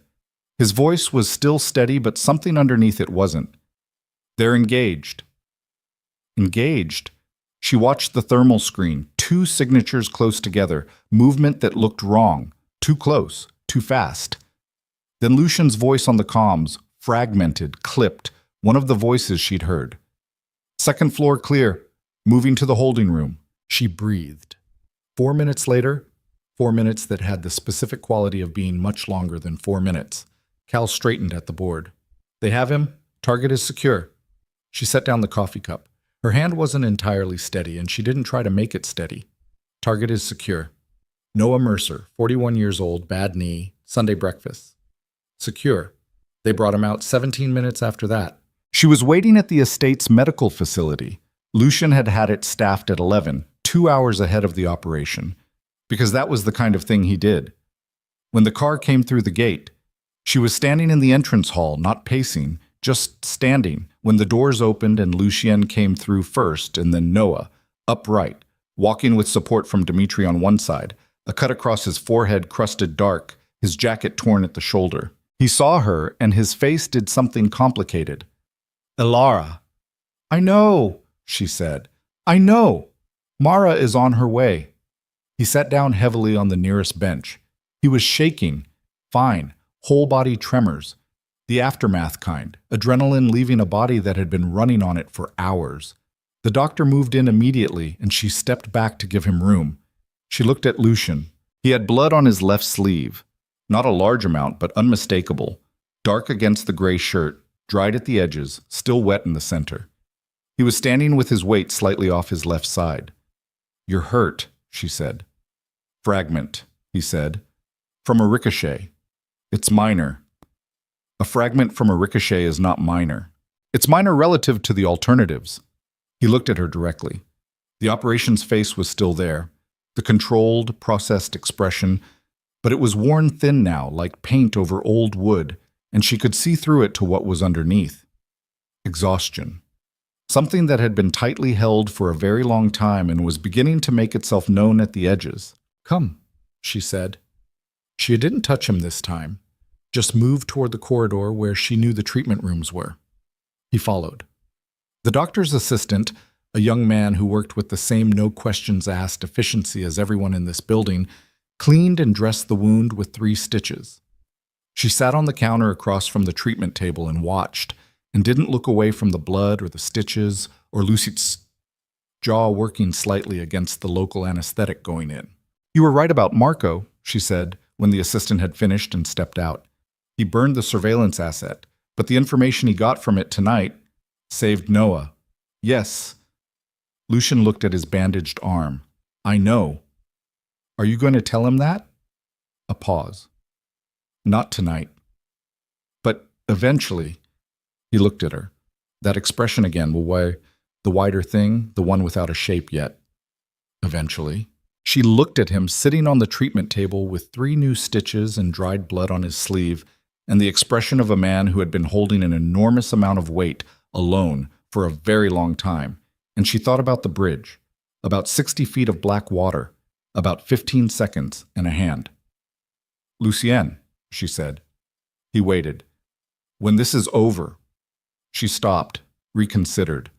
His voice was still steady, but something underneath it wasn't. "They're engaged." Engaged? She watched the thermal screen, 2 signatures close together, movement that looked wrong, too close, too fast. Then Lucien's voice on the comms, fragmented, clipped, one of the voices she'd heard. "Second floor clear, moving to the holding room." She breathed. 4 minutes later, 4 minutes that had the specific quality of being much longer than 4 minutes. Cal straightened at the board. "They have him. Target is secure." She set down the coffee cup. Her hand wasn't entirely steady, and she didn't try to make it steady. "Target is secure. Noah Mercer, 41 years old, bad knee, Sunday breakfast. Secure. They brought him out 17 minutes after that." She was waiting at the estate's medical facility. Lucien had had it staffed at 11, 2 hours ahead of the operation, because that was the kind of thing he did. When the car came through the gate, she was standing in the entrance hall, not pacing, just standing, when the doors opened and Lucien came through first, and then Noah, upright, walking with support from Dimitri on one side, a cut across his forehead crusted dark, his jacket torn at the shoulder. He saw her, and his face did something complicated. "Elara." "I know," she said. "I know. Mara is on her way." He sat down heavily on the nearest bench. He was shaking. Fine. Whole-body tremors. The aftermath kind. Adrenaline leaving a body that had been running on it for hours. The doctor moved in immediately, and she stepped back to give him room. She looked at Lucien. He had blood on his left sleeve. Not a large amount, but unmistakable. Dark against the gray shirt, dried at the edges, still wet in the center. He was standing with his weight slightly off his left side. "You're hurt," she said. "Fragment," he said. "From a ricochet. It's minor." "A fragment from a ricochet is not minor. It's minor relative to the alternatives." He looked at her directly. The operations face was still there, the controlled, processed expression, but it was worn thin now, like paint over old wood, and she could see through it to what was underneath. Exhaustion. Something that had been tightly held for a very long time and was beginning to make itself known at the edges. "Come," she said. She didn't touch him this time, just moved toward the corridor where she knew the treatment rooms were. He followed. The doctor's assistant, a young man who worked with the same no-questions-asked efficiency as everyone in this building, cleaned and dressed the wound with 3 stitches. She sat on the counter across from the treatment table and watched, and didn't look away from the blood or the stitches or Lucy's jaw working slightly against the local anesthetic going in. "You were right about Marco," she said when the assistant had finished and stepped out. "He burned the surveillance asset, but the information he got from it tonight saved Noah." "Yes." Lucian looked at his bandaged arm. "I know. Are you going to tell him that?" A pause. "Not tonight. But eventually." He looked at her. That expression again, the wider thing, the one without a shape yet. Eventually. She looked at him sitting on the treatment table with 3 new stitches and dried blood on his sleeve, and the expression of a man who had been holding an enormous amount of weight alone for a very long time. And she thought about the bridge, about 60 feet of black water, about 15 seconds and a hand. "Lucienne," she said. He waited. "When this is over." She stopped, reconsidered.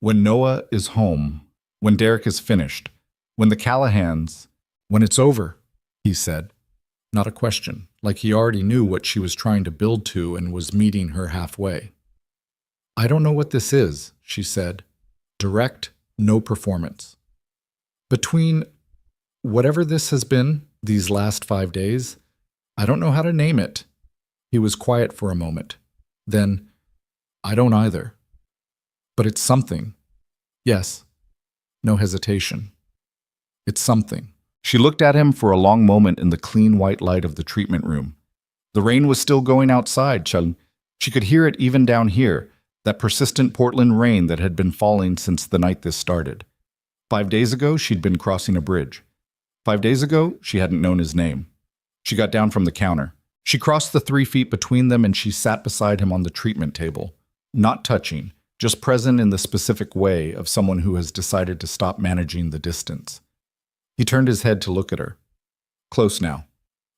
"When Noah is home, when Derek is finished, when the Callahans, when it's over," he said. Not a question, like he already knew what she was trying to build to and was meeting her halfway. "I don't know what this is," she said. "Direct, no performance. Between whatever this has been, these last 5 days, I don't know how to name it." He was quiet for a moment. Then, "I don't either. But it's something. Yes." No hesitation. "It's something." She looked at him for a long moment in the clean white light of the treatment room. The rain was still going outside. She could hear it even down here, that persistent Portland rain that had been falling since the night this started. 5 days ago, she'd been crossing a bridge. 5 days ago, she hadn't known his name. She got down from the counter. She crossed the 3 feet between them and she sat beside him on the treatment table. Not touching, just present in the specific way of someone who has decided to stop managing the distance. He turned his head to look at her. Close now.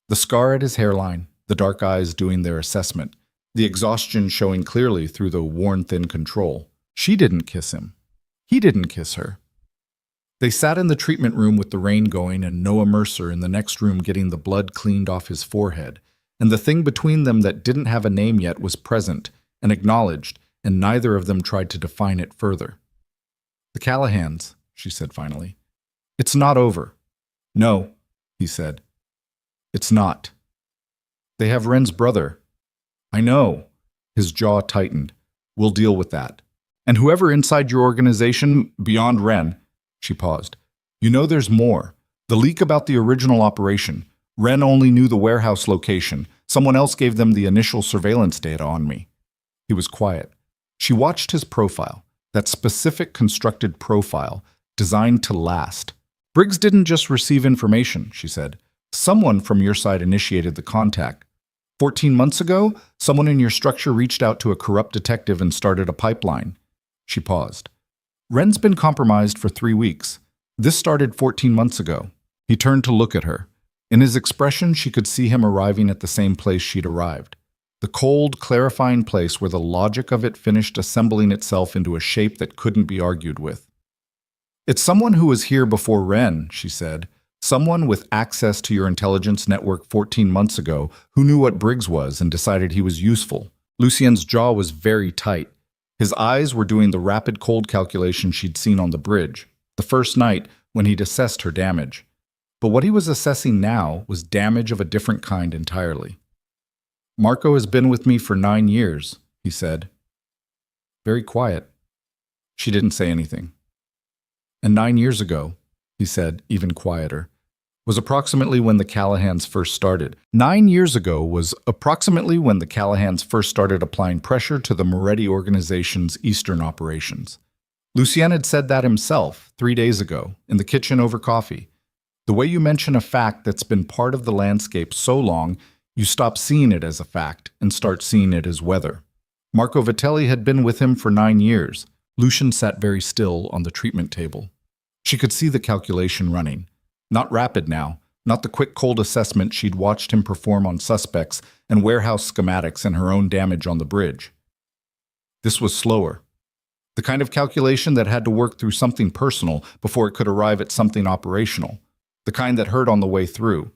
The scar at his hairline, the dark eyes doing their assessment, the exhaustion showing clearly through the worn-thin control. She didn't kiss him. He didn't kiss her. They sat in the treatment room with the rain going and Noah Mercer in the next room getting the blood cleaned off his forehead, and the thing between them that didn't have a name yet was present and acknowledged, and neither of them tried to define it further. "The Callahans," she said finally. "It's not over." "No," he said. "It's not. They have Ren's brother." "I know." His jaw tightened. "We'll deal with that. And whoever inside your organization, beyond Ren," she paused. "You know there's more. The leak about the original operation. Ren only knew the warehouse location. Someone else gave them the initial surveillance data on me." He was quiet. She watched his profile, that specific constructed profile, designed to last. "Briggs didn't just receive information," she said. "Someone from your side initiated the contact. 14 months ago, someone in your structure reached out to a corrupt detective and started a pipeline." She paused. "Ren's been compromised for 3 weeks. This started 14 months ago." He turned to look at her. In his expression, she could see him arriving at the same place she'd arrived. The cold, clarifying place where the logic of it finished assembling itself into a shape that couldn't be argued with. "It's someone who was here before Ren," she said. "Someone with access to your intelligence network 14 months ago who knew what Briggs was and decided he was useful." Lucien's jaw was very tight. His eyes were doing the rapid cold calculation she'd seen on the bridge, the first night when he'd assessed her damage. But what he was assessing now was damage of a different kind entirely. "Marco has been with me for 9 years," he said. Very quiet. She didn't say anything. And 9 years ago, he said, even quieter, was approximately when the Callahans first started. 9 years ago was approximately when the Callahans first started applying pressure to the Moretti organization's Eastern operations. Lucien had said that himself 3 days ago, in the kitchen over coffee. The way you mention a fact that's been part of the landscape so long, you stop seeing it as a fact and start seeing it as weather. Marco Vitelli had been with him for 9 years. Lucien sat very still on the treatment table. She could see the calculation running. Not rapid now, not the quick cold assessment she'd watched him perform on suspects and warehouse schematics and her own damage on the bridge. This was slower. The kind of calculation that had to work through something personal before it could arrive at something operational. The kind that hurt on the way through.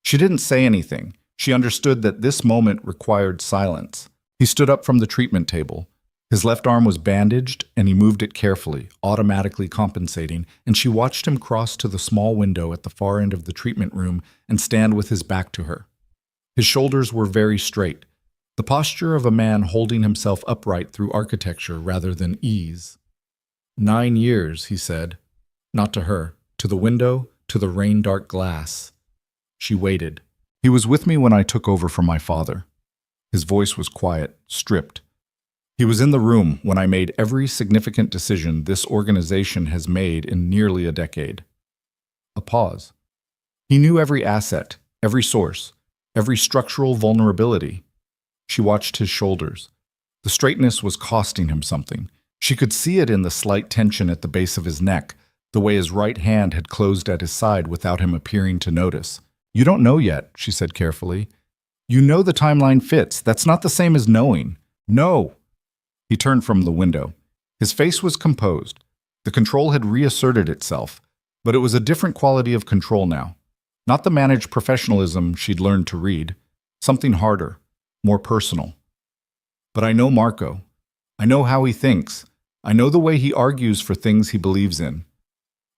She didn't say anything. She understood that this moment required silence. He stood up from the treatment table. His left arm was bandaged, and he moved it carefully, automatically compensating, and she watched him cross to the small window at the far end of the treatment room and stand with his back to her. His shoulders were very straight, the posture of a man holding himself upright through architecture rather than ease. 9 years, he said, not to her, to the window, to the rain-dark glass. She waited. He was with me when I took over from my father. His voice was quiet, stripped. He was in the room when I made every significant decision this organization has made in nearly a decade. A pause. He knew every asset, every source, every structural vulnerability. She watched his shoulders. The straightness was costing him something. She could see it in the slight tension at the base of his neck, the way his right hand had closed at his side without him appearing to notice. You don't know yet, she said carefully. You know the timeline fits. That's not the same as knowing. No. He turned from the window. His face was composed. The control had reasserted itself, but it was a different quality of control now. Not the managed professionalism she'd learned to read. Something harder, more personal. But I know Marco. I know how he thinks. I know the way he argues for things he believes in.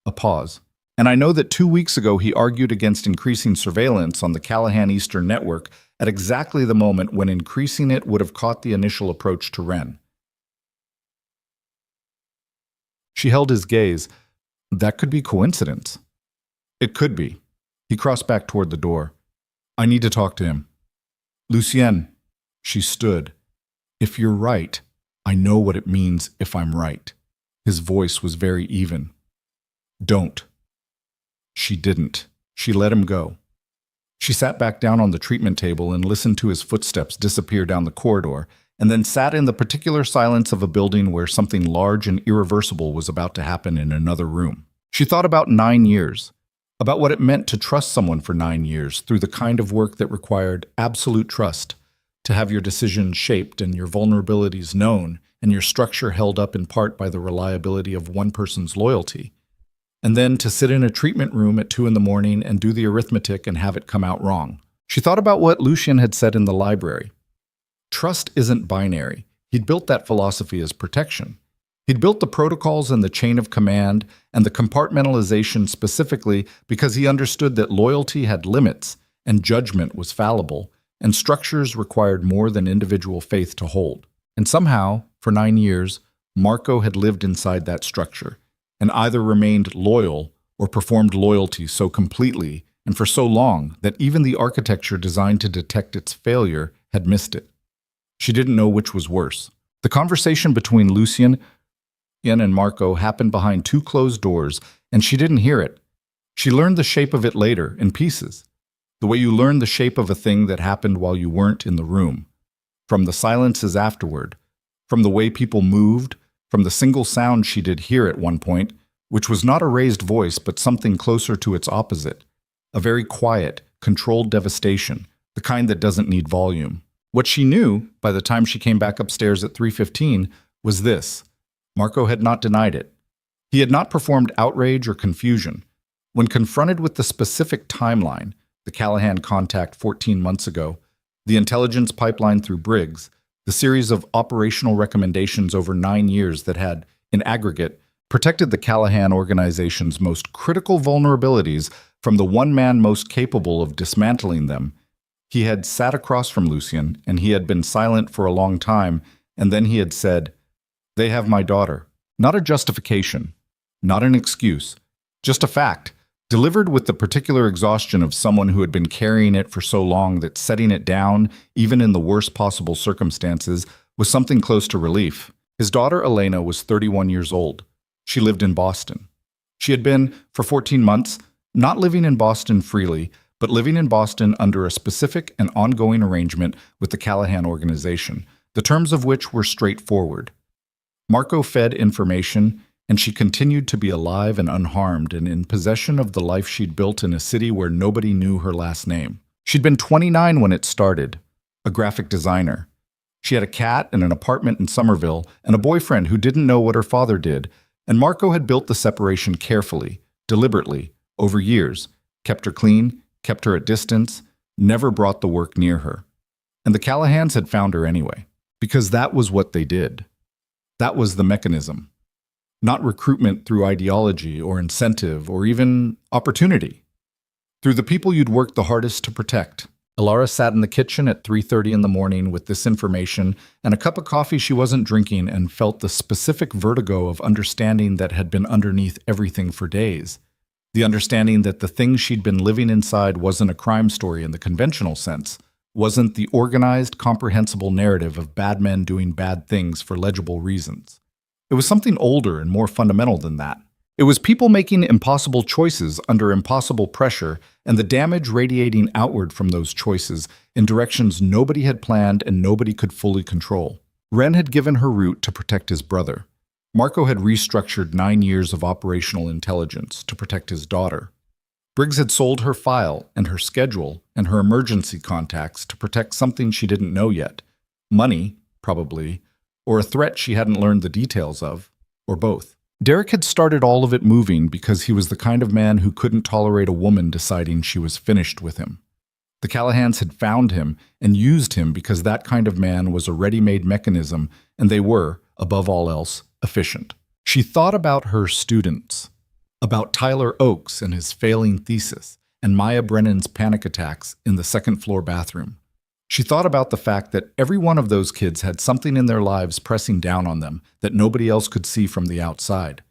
A pause. And I know that 2 weeks ago he argued against increasing surveillance on the Callahan Eastern network at exactly the moment when increasing it would have caught the initial approach to Wren. She held his gaze. That could be coincidence. It could be. He crossed back toward the door. I need to talk to him. Lucien. She stood. If you're right, I know what it means if I'm right. His voice was very even. Don't. She didn't. She let him go. She sat back down on the treatment table and listened to his footsteps disappear down the corridor, and then sat in the particular silence of a building where something large and irreversible was about to happen in another room. She thought about 9 years, about what it meant to trust someone for 9 years through the kind of work that required absolute trust, to have your decisions shaped and your vulnerabilities known and your structure held up in part by the reliability of one person's loyalty. And then to sit in a treatment room at 2 a.m. and do the arithmetic and have it come out wrong. She thought about what Lucien had said in the library. Trust isn't binary. He'd built that philosophy as protection. He'd built the protocols and the chain of command and the compartmentalization specifically because he understood that loyalty had limits and judgment was fallible, and structures required more than individual faith to hold. And somehow, for 9 years, Marco had lived inside that structure, and either remained loyal or performed loyalty so completely and for so long that even the architecture designed to detect its failure had missed it. She didn't know which was worse. The conversation between Lucien and Marco happened behind 2 closed doors, and she didn't hear it. She learned the shape of it later, in pieces. The way you learn the shape of a thing that happened while you weren't in the room. From the silences afterward, from the way people moved, from the single sound she did hear at one point, which was not a raised voice but something closer to its opposite. A very quiet, controlled devastation, the kind that doesn't need volume. What she knew, by the time she came back upstairs at 3:15, was this. Marco had not denied it. He had not performed outrage or confusion. When confronted with the specific timeline, the Callahan contact 14 months ago, the intelligence pipeline through Briggs, the series of operational recommendations over 9 years that had, in aggregate, protected the Callahan organization's most critical vulnerabilities from the one man most capable of dismantling them, he had sat across from Lucien, and he had been silent for a long time, and then he had said, "They have my daughter." Not a justification, not an excuse, just a fact, delivered with the particular exhaustion of someone who had been carrying it for so long that setting it down, even in the worst possible circumstances, was something close to relief. His daughter Elena was 31 years old. She lived in Boston. She had been, for 14 months, not living in Boston freely, but living in Boston under a specific and ongoing arrangement with the Callahan organization, the terms of which were straightforward. Marco fed information, and she continued to be alive and unharmed and in possession of the life she'd built in a city where nobody knew her last name. She'd been 29 when it started, a graphic designer. She had a cat and an apartment in Somerville and a boyfriend who didn't know what her father did, and Marco had built the separation carefully, deliberately, over years, kept her clean, kept her at distance, never brought the work near her. And the Callahans had found her anyway, because that was what they did. That was the mechanism. Not recruitment through ideology or incentive or even opportunity. Through the people you'd worked the hardest to protect. Ilara sat in the kitchen at 3:30 in the morning with this information and a cup of coffee she wasn't drinking and felt the specific vertigo of understanding that had been underneath everything for days. The understanding that the thing she'd been living inside wasn't a crime story in the conventional sense, wasn't the organized, comprehensible narrative of bad men doing bad things for legible reasons. It was something older and more fundamental than that. It was people making impossible choices under impossible pressure and the damage radiating outward from those choices in directions nobody had planned and nobody could fully control. Ren had given her route to protect his brother. Marco had restructured 9 years of operational intelligence to protect his daughter. Briggs had sold her file and her schedule and her emergency contacts to protect something she didn't know yet. Money, probably, or a threat she hadn't learned the details of, or both. Derek had started all of it moving because he was the kind of man who couldn't tolerate a woman deciding she was finished with him. The Callahans had found him and used him because that kind of man was a ready-made mechanism, and they were, above all else, efficient. She thought about her students, about Tyler Oakes and his failing thesis, and Maya Brennan's panic attacks in the second-floor bathroom. She thought about the fact that every one of those kids had something in their lives pressing down on them that nobody else could see from the outside.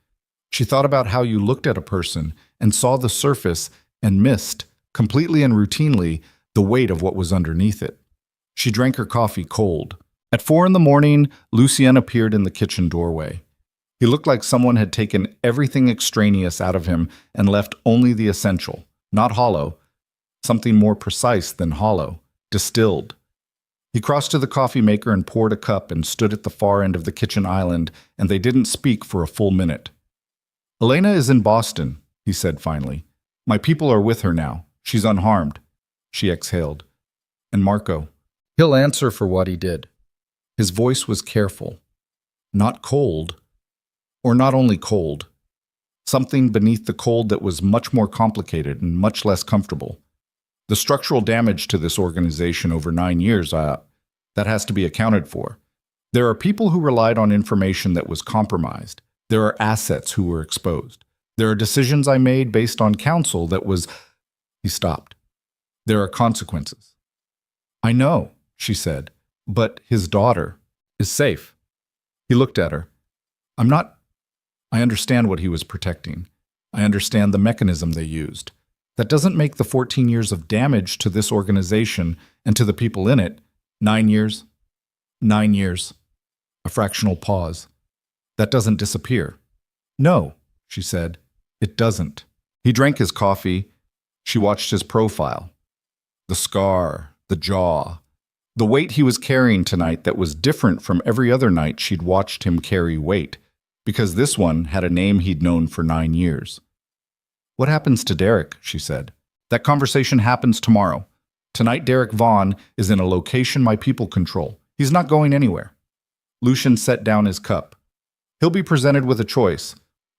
She thought about how you looked at a person and saw the surface and missed, completely and routinely, the weight of what was underneath it. She drank her coffee cold. At 4 in the morning, Lucien appeared in the kitchen doorway. He looked like someone had taken everything extraneous out of him and left only the essential, not hollow, something more precise than hollow. Distilled. He crossed to the coffee maker and poured a cup and stood at the far end of the kitchen island, and they didn't speak for a full minute. "Elena is in Boston," he said finally. "My people are with her now. She's unharmed." She exhaled. "And Marco, he'll answer for what he did." His voice was careful. Not cold. Or not only cold. Something beneath the cold that was much more complicated and much less comfortable. The structural damage to this organization over 9 years, that has to be accounted for. There are people who relied on information that was compromised. There are assets who were exposed. There are decisions I made based on counsel that was... He stopped. There are consequences. "I know," she said, "but his daughter is safe." He looked at her. I understand what he was protecting. I understand the mechanism they used. That doesn't make the 14 years of damage to this organization and to the people in it 9 years. 9 years. A fractional pause. That doesn't disappear. "No," she said. "It doesn't." He drank his coffee. She watched his profile. The scar, the jaw, the weight he was carrying tonight that was different from every other night she'd watched him carry weight, because this one had a name he'd known for 9 years. "What happens to Derek?" she said. "That conversation happens tomorrow. Tonight Derek Vaughn is in a location my people control. He's not going anywhere." Lucien set down his cup. "He'll be presented with a choice.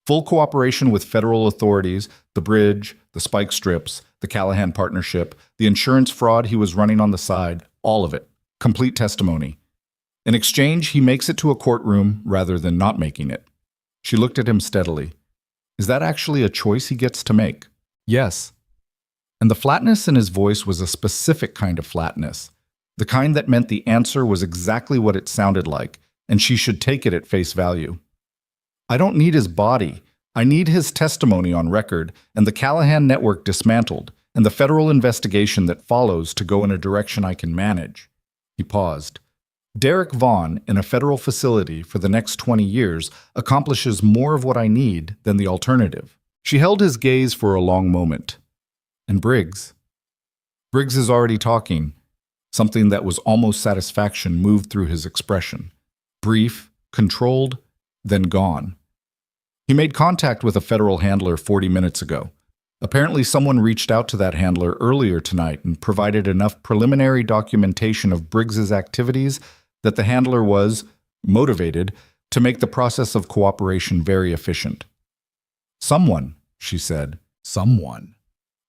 Full cooperation with federal authorities, the bridge, the spike strips, the Callahan partnership, the insurance fraud he was running on the side, all of it. Complete testimony. In exchange, he makes it to a courtroom rather than not making it." She looked at him steadily. "Is that actually a choice he gets to make?" "Yes." And the flatness in his voice was a specific kind of flatness, the kind that meant the answer was exactly what it sounded like, and she should take it at face value. I don't need his body. I need his testimony on record and the Callahan network dismantled and the federal investigation that follows to go in a direction I can manage." He paused. "Derek Vaughn in a federal facility for the next 20 years accomplishes more of what I need than the alternative." She held his gaze for a long moment. "And Briggs?" "Briggs is already talking." Something that was almost satisfaction moved through his expression. Brief, controlled, then gone. "He made contact with a federal handler 40 minutes ago. Apparently someone reached out to that handler earlier tonight and provided enough preliminary documentation of Briggs's activities that the handler was motivated to make the process of cooperation very efficient." "Someone," she said. "Someone."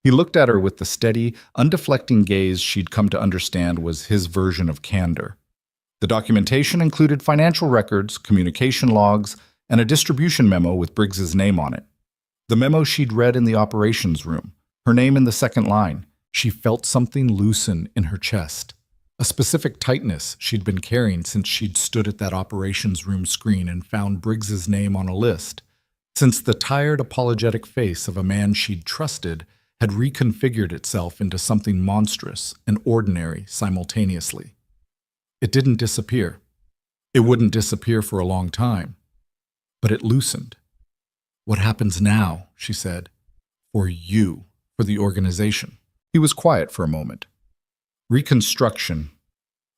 He looked at her with the steady, undeflecting gaze she'd come to understand was his version of candor. The documentation included financial records, communication logs, and a distribution memo with Briggs's name on it. The memo she'd read in the operations room, her name in the second line. She felt something loosen in her chest. A specific tightness she'd been carrying since she'd stood at that operations room screen and found Briggs's name on a list. Since the tired, apologetic face of a man she'd trusted had reconfigured itself into something monstrous and ordinary simultaneously. It didn't disappear. It wouldn't disappear for a long time. But it loosened. "What happens now?" she said. "For you, for the organization." He was quiet for a moment. "Reconstruction.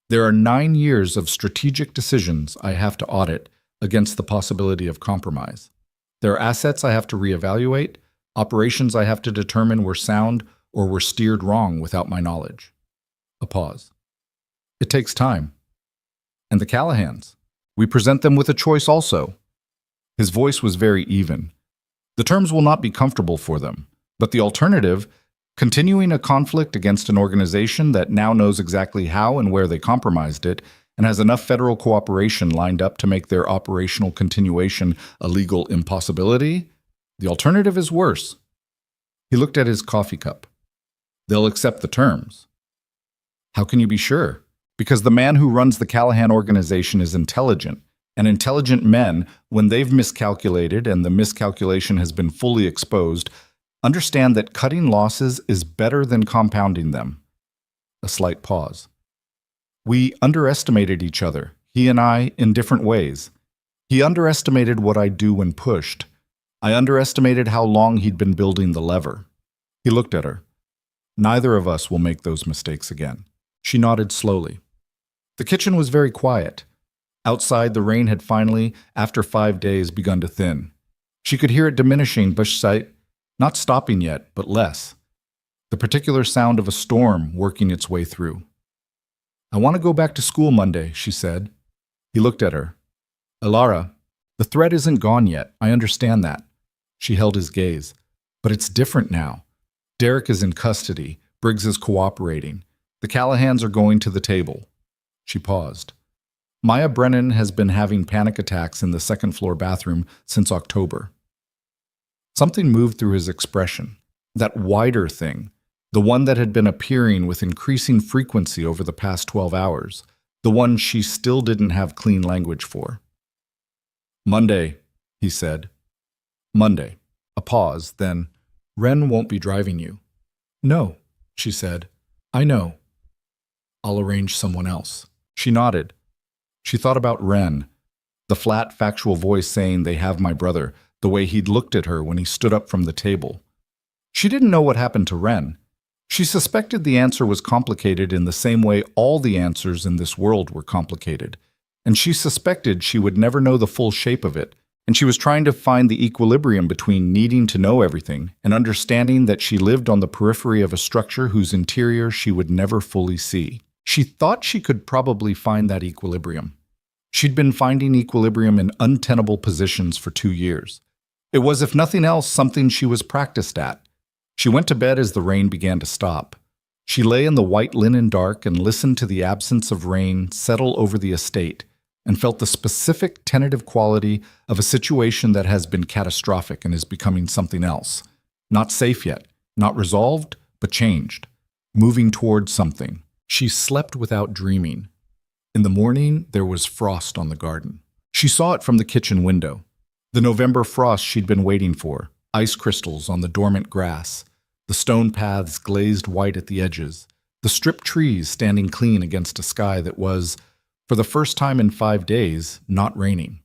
There are 9 years of strategic decisions I have to audit against the possibility of compromise. There are assets I have to reevaluate, operations I have to determine were sound or were steered wrong without my knowledge." A pause. "It takes time. And the Callahans, we present them with a choice also." His voice was very even. "The terms will not be comfortable for them, but the alternative, continuing a conflict against an organization that now knows exactly how and where they compromised it and has enough federal cooperation lined up to make their operational continuation a legal impossibility, the alternative is worse." He looked at his coffee cup. "They'll accept the terms." "How can you be sure?" "Because the man who runs the Callahan organization is intelligent, and intelligent men, when they've miscalculated and the miscalculation has been fully exposed, understand that cutting losses is better than compounding them." A slight pause. "We underestimated each other, he and I, in different ways. He underestimated what I'd do when pushed. I underestimated how long he'd been building the lever." He looked at her. "Neither of us will make those mistakes again." She nodded slowly. The kitchen was very quiet. Outside, the rain had finally, after 5 days, begun to thin. She could hear it diminishing, but not stopping yet, but less. The particular sound of a storm working its way through. "I want to go back to school Monday," she said. He looked at her. "Alara, the threat isn't gone yet. I understand that." She held his gaze. "But it's different now. Derek is in custody. Briggs is cooperating. The Callahans are going to the table." She paused. "Maya Brennan has been having panic attacks in the second-floor bathroom since October." Something moved through his expression. That wider thing, the one that had been appearing with increasing frequency over the past 12 hours, the one she still didn't have clean language for. "Monday," he said. "Monday." A pause, then, "Ren won't be driving you." "No," she said. "I know. I'll arrange someone else." She nodded. She thought about Ren, the flat, factual voice saying, "They have my brother," the way he'd looked at her when he stood up from the table. She didn't know what happened to Ren. She suspected the answer was complicated in the same way all the answers in this world were complicated, and she suspected she would never know the full shape of it, and she was trying to find the equilibrium between needing to know everything and understanding that she lived on the periphery of a structure whose interior she would never fully see. She thought she could probably find that equilibrium. She'd been finding equilibrium in untenable positions for 2 years. It was, if nothing else, something she was practiced at. She went to bed as the rain began to stop. She lay in the white linen dark and listened to the absence of rain settle over the estate and felt the specific tentative quality of a situation that has been catastrophic and is becoming something else. Not safe yet, not resolved, but changed, moving towards something. She slept without dreaming. In the morning, there was frost on the garden. She saw it from the kitchen window. The November frost she'd been waiting for, ice crystals on the dormant grass, the stone paths glazed white at the edges, the stripped trees standing clean against a sky that was, for the first time in 5 days, not raining.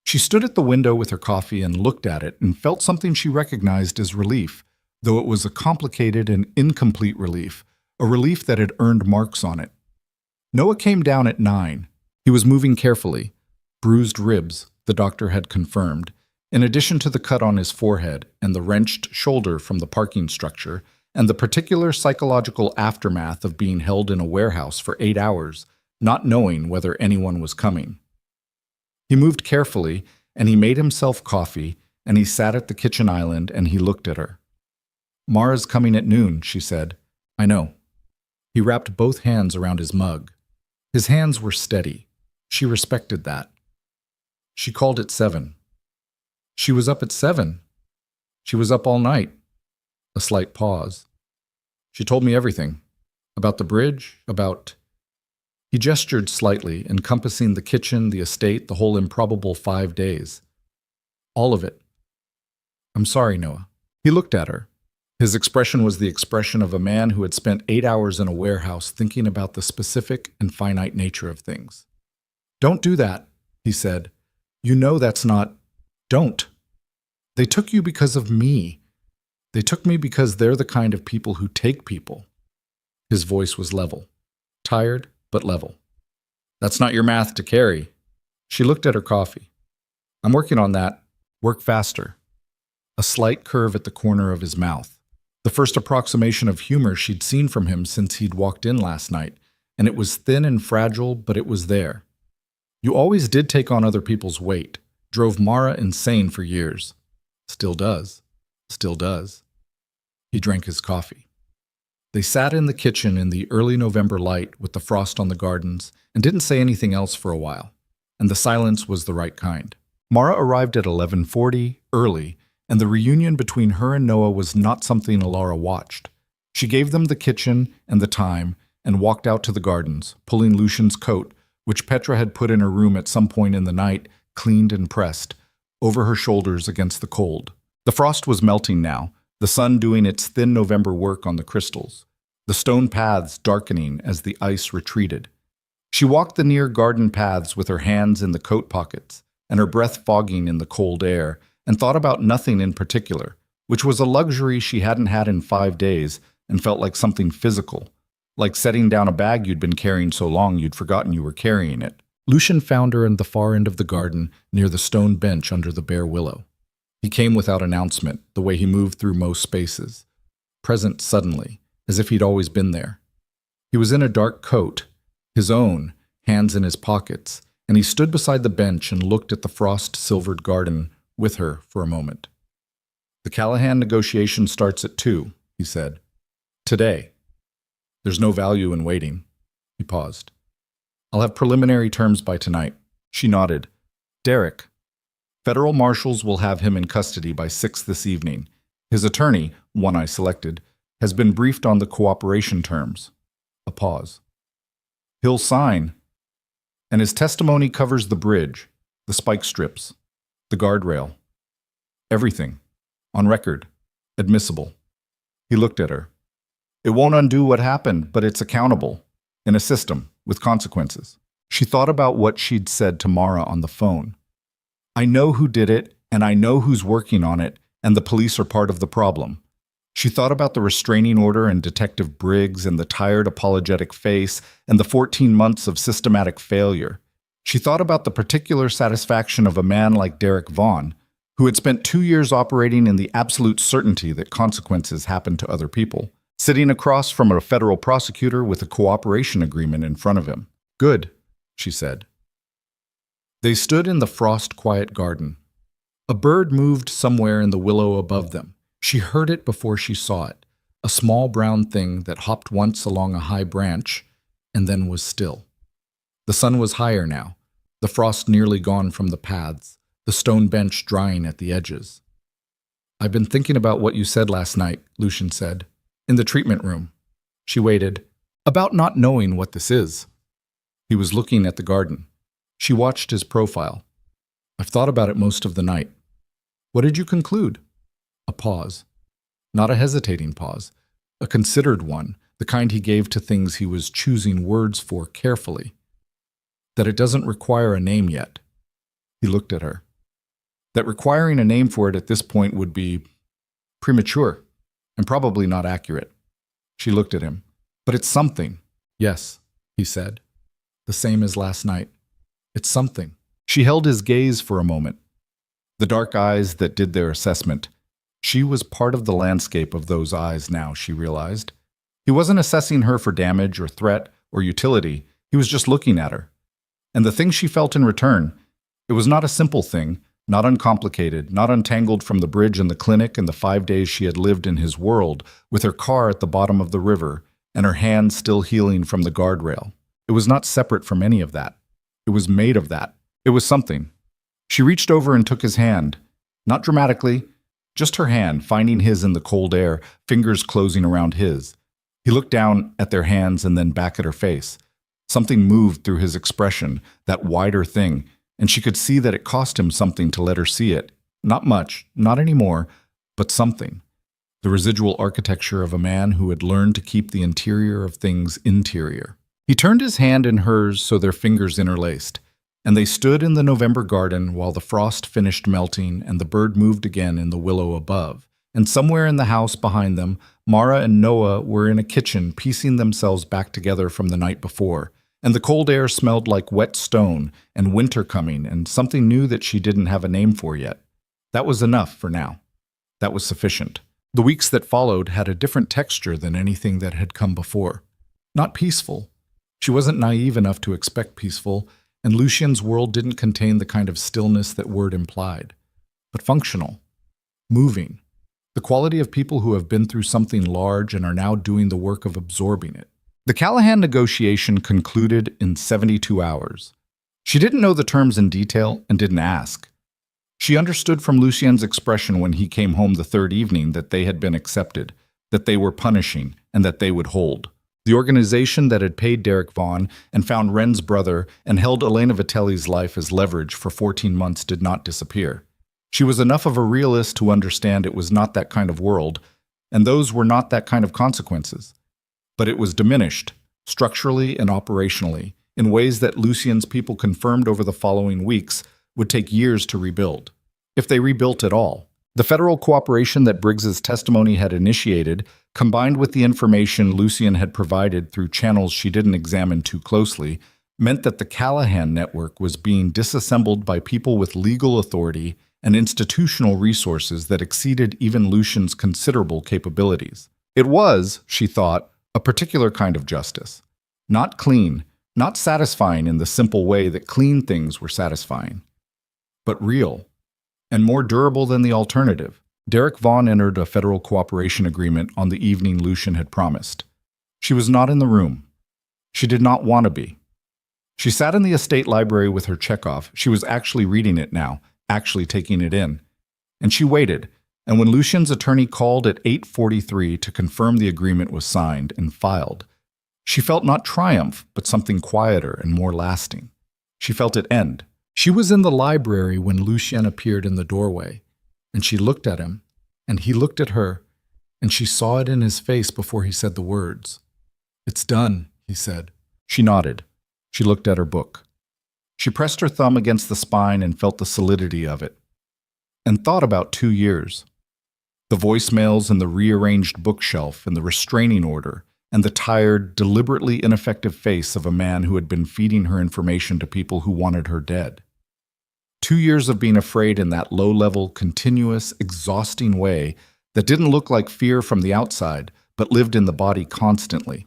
She stood at the window with her coffee and looked at it and felt something she recognized as relief, though it was a complicated and incomplete relief, a relief that had earned marks on it. Noah came down at 9. He was moving carefully. Bruised ribs, the doctor had confirmed, in addition to the cut on his forehead and the wrenched shoulder from the parking structure, and the particular psychological aftermath of being held in a warehouse for 8 hours, not knowing whether anyone was coming. He moved carefully, and he made himself coffee, and he sat at the kitchen island and he looked at her. "Mara's coming at noon," she said. "I know." He wrapped both hands around his mug. His hands were steady. She respected that. She called at 7. She was up at 7. She was up all night. A slight pause. She told me everything. About the bridge, about... He gestured slightly, encompassing the kitchen, the estate, the whole improbable 5 days. All of it. "I'm sorry, Noah." He looked at her. His expression was the expression of a man who had spent 8 hours in a warehouse thinking about the specific and finite nature of things. "Don't do that," he said. "You know that's not... Don't. They took you because of me. They took me because they're the kind of people who take people." His voice was level. Tired, but level. "That's not your math to carry." She looked at her coffee. "I'm working on that. Work faster." A slight curve at the corner of his mouth. The first approximation of humor she'd seen from him since he'd walked in last night, and it was thin and fragile, but it was there. "You always did take on other people's weight. Drove Mara insane for years. Still does. Still does." He drank his coffee. They sat in the kitchen in the early November light with the frost on the gardens and didn't say anything else for a while, and the silence was the right kind. Mara arrived at 11:40, early, and the reunion between her and Noah was not something Alara watched. She gave them the kitchen and the time and walked out to the gardens, pulling Lucian's coat, which Petra had put in her room at some point in the night, cleaned and pressed, over her shoulders against the cold. The frost was melting now, the sun doing its thin November work on the crystals, the stone paths darkening as the ice retreated. She walked the near garden paths with her hands in the coat pockets and her breath fogging in the cold air, and thought about nothing in particular, which was a luxury she hadn't had in 5 days and felt like something physical, like setting down a bag you'd been carrying so long you'd forgotten you were carrying it. Lucian found her in the far end of the garden near the stone bench under the bare willow. He came without announcement, the way he moved through most spaces, present suddenly, as if he'd always been there. He was in a dark coat, his own, hands in his pockets, and he stood beside the bench and looked at the frost-silvered garden with her for a moment. "The Callahan negotiation starts at 2, he said. "Today. There's no value in waiting." He paused. "I'll have preliminary terms by tonight." She nodded. "Derek. Federal marshals will have him in custody by 6 this evening. His attorney, one I selected, has been briefed on the cooperation terms." A pause. "He'll sign. And his testimony covers the bridge, the spike strips, the guardrail. Everything. On record. Admissible." He looked at her. "It won't undo what happened, but it's accountable. In a system, with consequences." She thought about what she'd said to Mara on the phone. "I know who did it, and I know who's working on it, and the police are part of the problem." She thought about the restraining order and Detective Briggs and the tired apologetic face and the 14 months of systematic failure. She thought about the particular satisfaction of a man like Derek Vaughn, who had spent 2 years operating in the absolute certainty that consequences happen to other people, sitting across from a federal prosecutor with a cooperation agreement in front of him. "Good," she said. They stood in the frost-quiet garden. A bird moved somewhere in the willow above them. She heard it before she saw it, a small brown thing that hopped once along a high branch and then was still. The sun was higher now, the frost nearly gone from the paths, the stone bench drying at the edges. "I've been thinking about what you said last night," Lucian said. "In the treatment room." She waited. "About not knowing what this is." He was looking at the garden. She watched his profile. I've thought about it most of the night. What did you conclude? A pause. Not a hesitating pause. A considered one, the kind he gave to things he was choosing words for carefully. That it doesn't require a name yet. He looked at her. That requiring a name for it at this point would be premature and probably not accurate. She looked at him. But it's something. Yes, he said. The same as last night. It's something. She held his gaze for a moment. The dark eyes that did their assessment. She was part of the landscape of those eyes now, she realized. He wasn't assessing her for damage or threat or utility. He was just looking at her. And the thing she felt in return, it was not a simple thing, not uncomplicated, not untangled from the bridge and the clinic and the 5 days she had lived in his world, with her car at the bottom of the river and her hand still healing from the guardrail. It was not separate from any of that. It was made of that. It was something. She reached over and took his hand. Not dramatically, just her hand, finding his in the cold air, fingers closing around his. He looked down at their hands and then back at her face. Something moved through his expression, that wider thing, and she could see that it cost him something to let her see it. Not much, not anymore, but something. The residual architecture of a man who had learned to keep the interior of things interior. He turned his hand in hers so their fingers interlaced, and they stood in the November garden while the frost finished melting and the bird moved again in the willow above. And somewhere in the house behind them, Mara and Noah were in a kitchen piecing themselves back together from the night before, and the cold air smelled like wet stone and winter coming and something new that she didn't have a name for yet. That was enough for now. That was sufficient. The weeks that followed had a different texture than anything that had come before. Not peaceful. She wasn't naive enough to expect peaceful, and Lucien's world didn't contain the kind of stillness that word implied. But functional. Moving. The quality of people who have been through something large and are now doing the work of absorbing it. The Callahan negotiation concluded in 72 hours. She didn't know the terms in detail and didn't ask. She understood from Lucien's expression when he came home the third evening that they had been accepted, that they were punishing, and that they would hold. The organization that had paid Derek Vaughn and found Wren's brother and held Elena Vitelli's life as leverage for 14 months did not disappear. She was enough of a realist to understand it was not that kind of world, and those were not that kind of consequences. But it was diminished, structurally and operationally, in ways that Lucien's people confirmed over the following weeks would take years to rebuild, if they rebuilt at all. The federal cooperation that Briggs's testimony had initiated, combined with the information Lucien had provided through channels she didn't examine too closely, meant that the Callahan network was being disassembled by people with legal authority and institutional resources that exceeded even Lucien's considerable capabilities. It was, she thought, a particular kind of justice. Not clean, not satisfying in the simple way that clean things were satisfying, but real, and more durable than the alternative. Derek Vaughn entered a federal cooperation agreement on the evening Lucien had promised. She was not in the room. She did not want to be. She sat in the estate library with her checkoff. She was actually reading it now, actually taking it in. And she waited, and when Lucien's attorney called at 8:43 to confirm the agreement was signed and filed, she felt not triumph, but something quieter and more lasting. She felt it end. She was in the library when Lucien appeared in the doorway, and she looked at him, and he looked at her, and she saw it in his face before he said the words. "It's done," he said. She nodded. She looked at her book. She pressed her thumb against the spine and felt the solidity of it, and thought about 2 years. The voicemails and the rearranged bookshelf and the restraining order, and the tired, deliberately ineffective face of a man who had been feeding her information to people who wanted her dead. 2 years of being afraid in that low-level, continuous, exhausting way that didn't look like fear from the outside, but lived in the body constantly.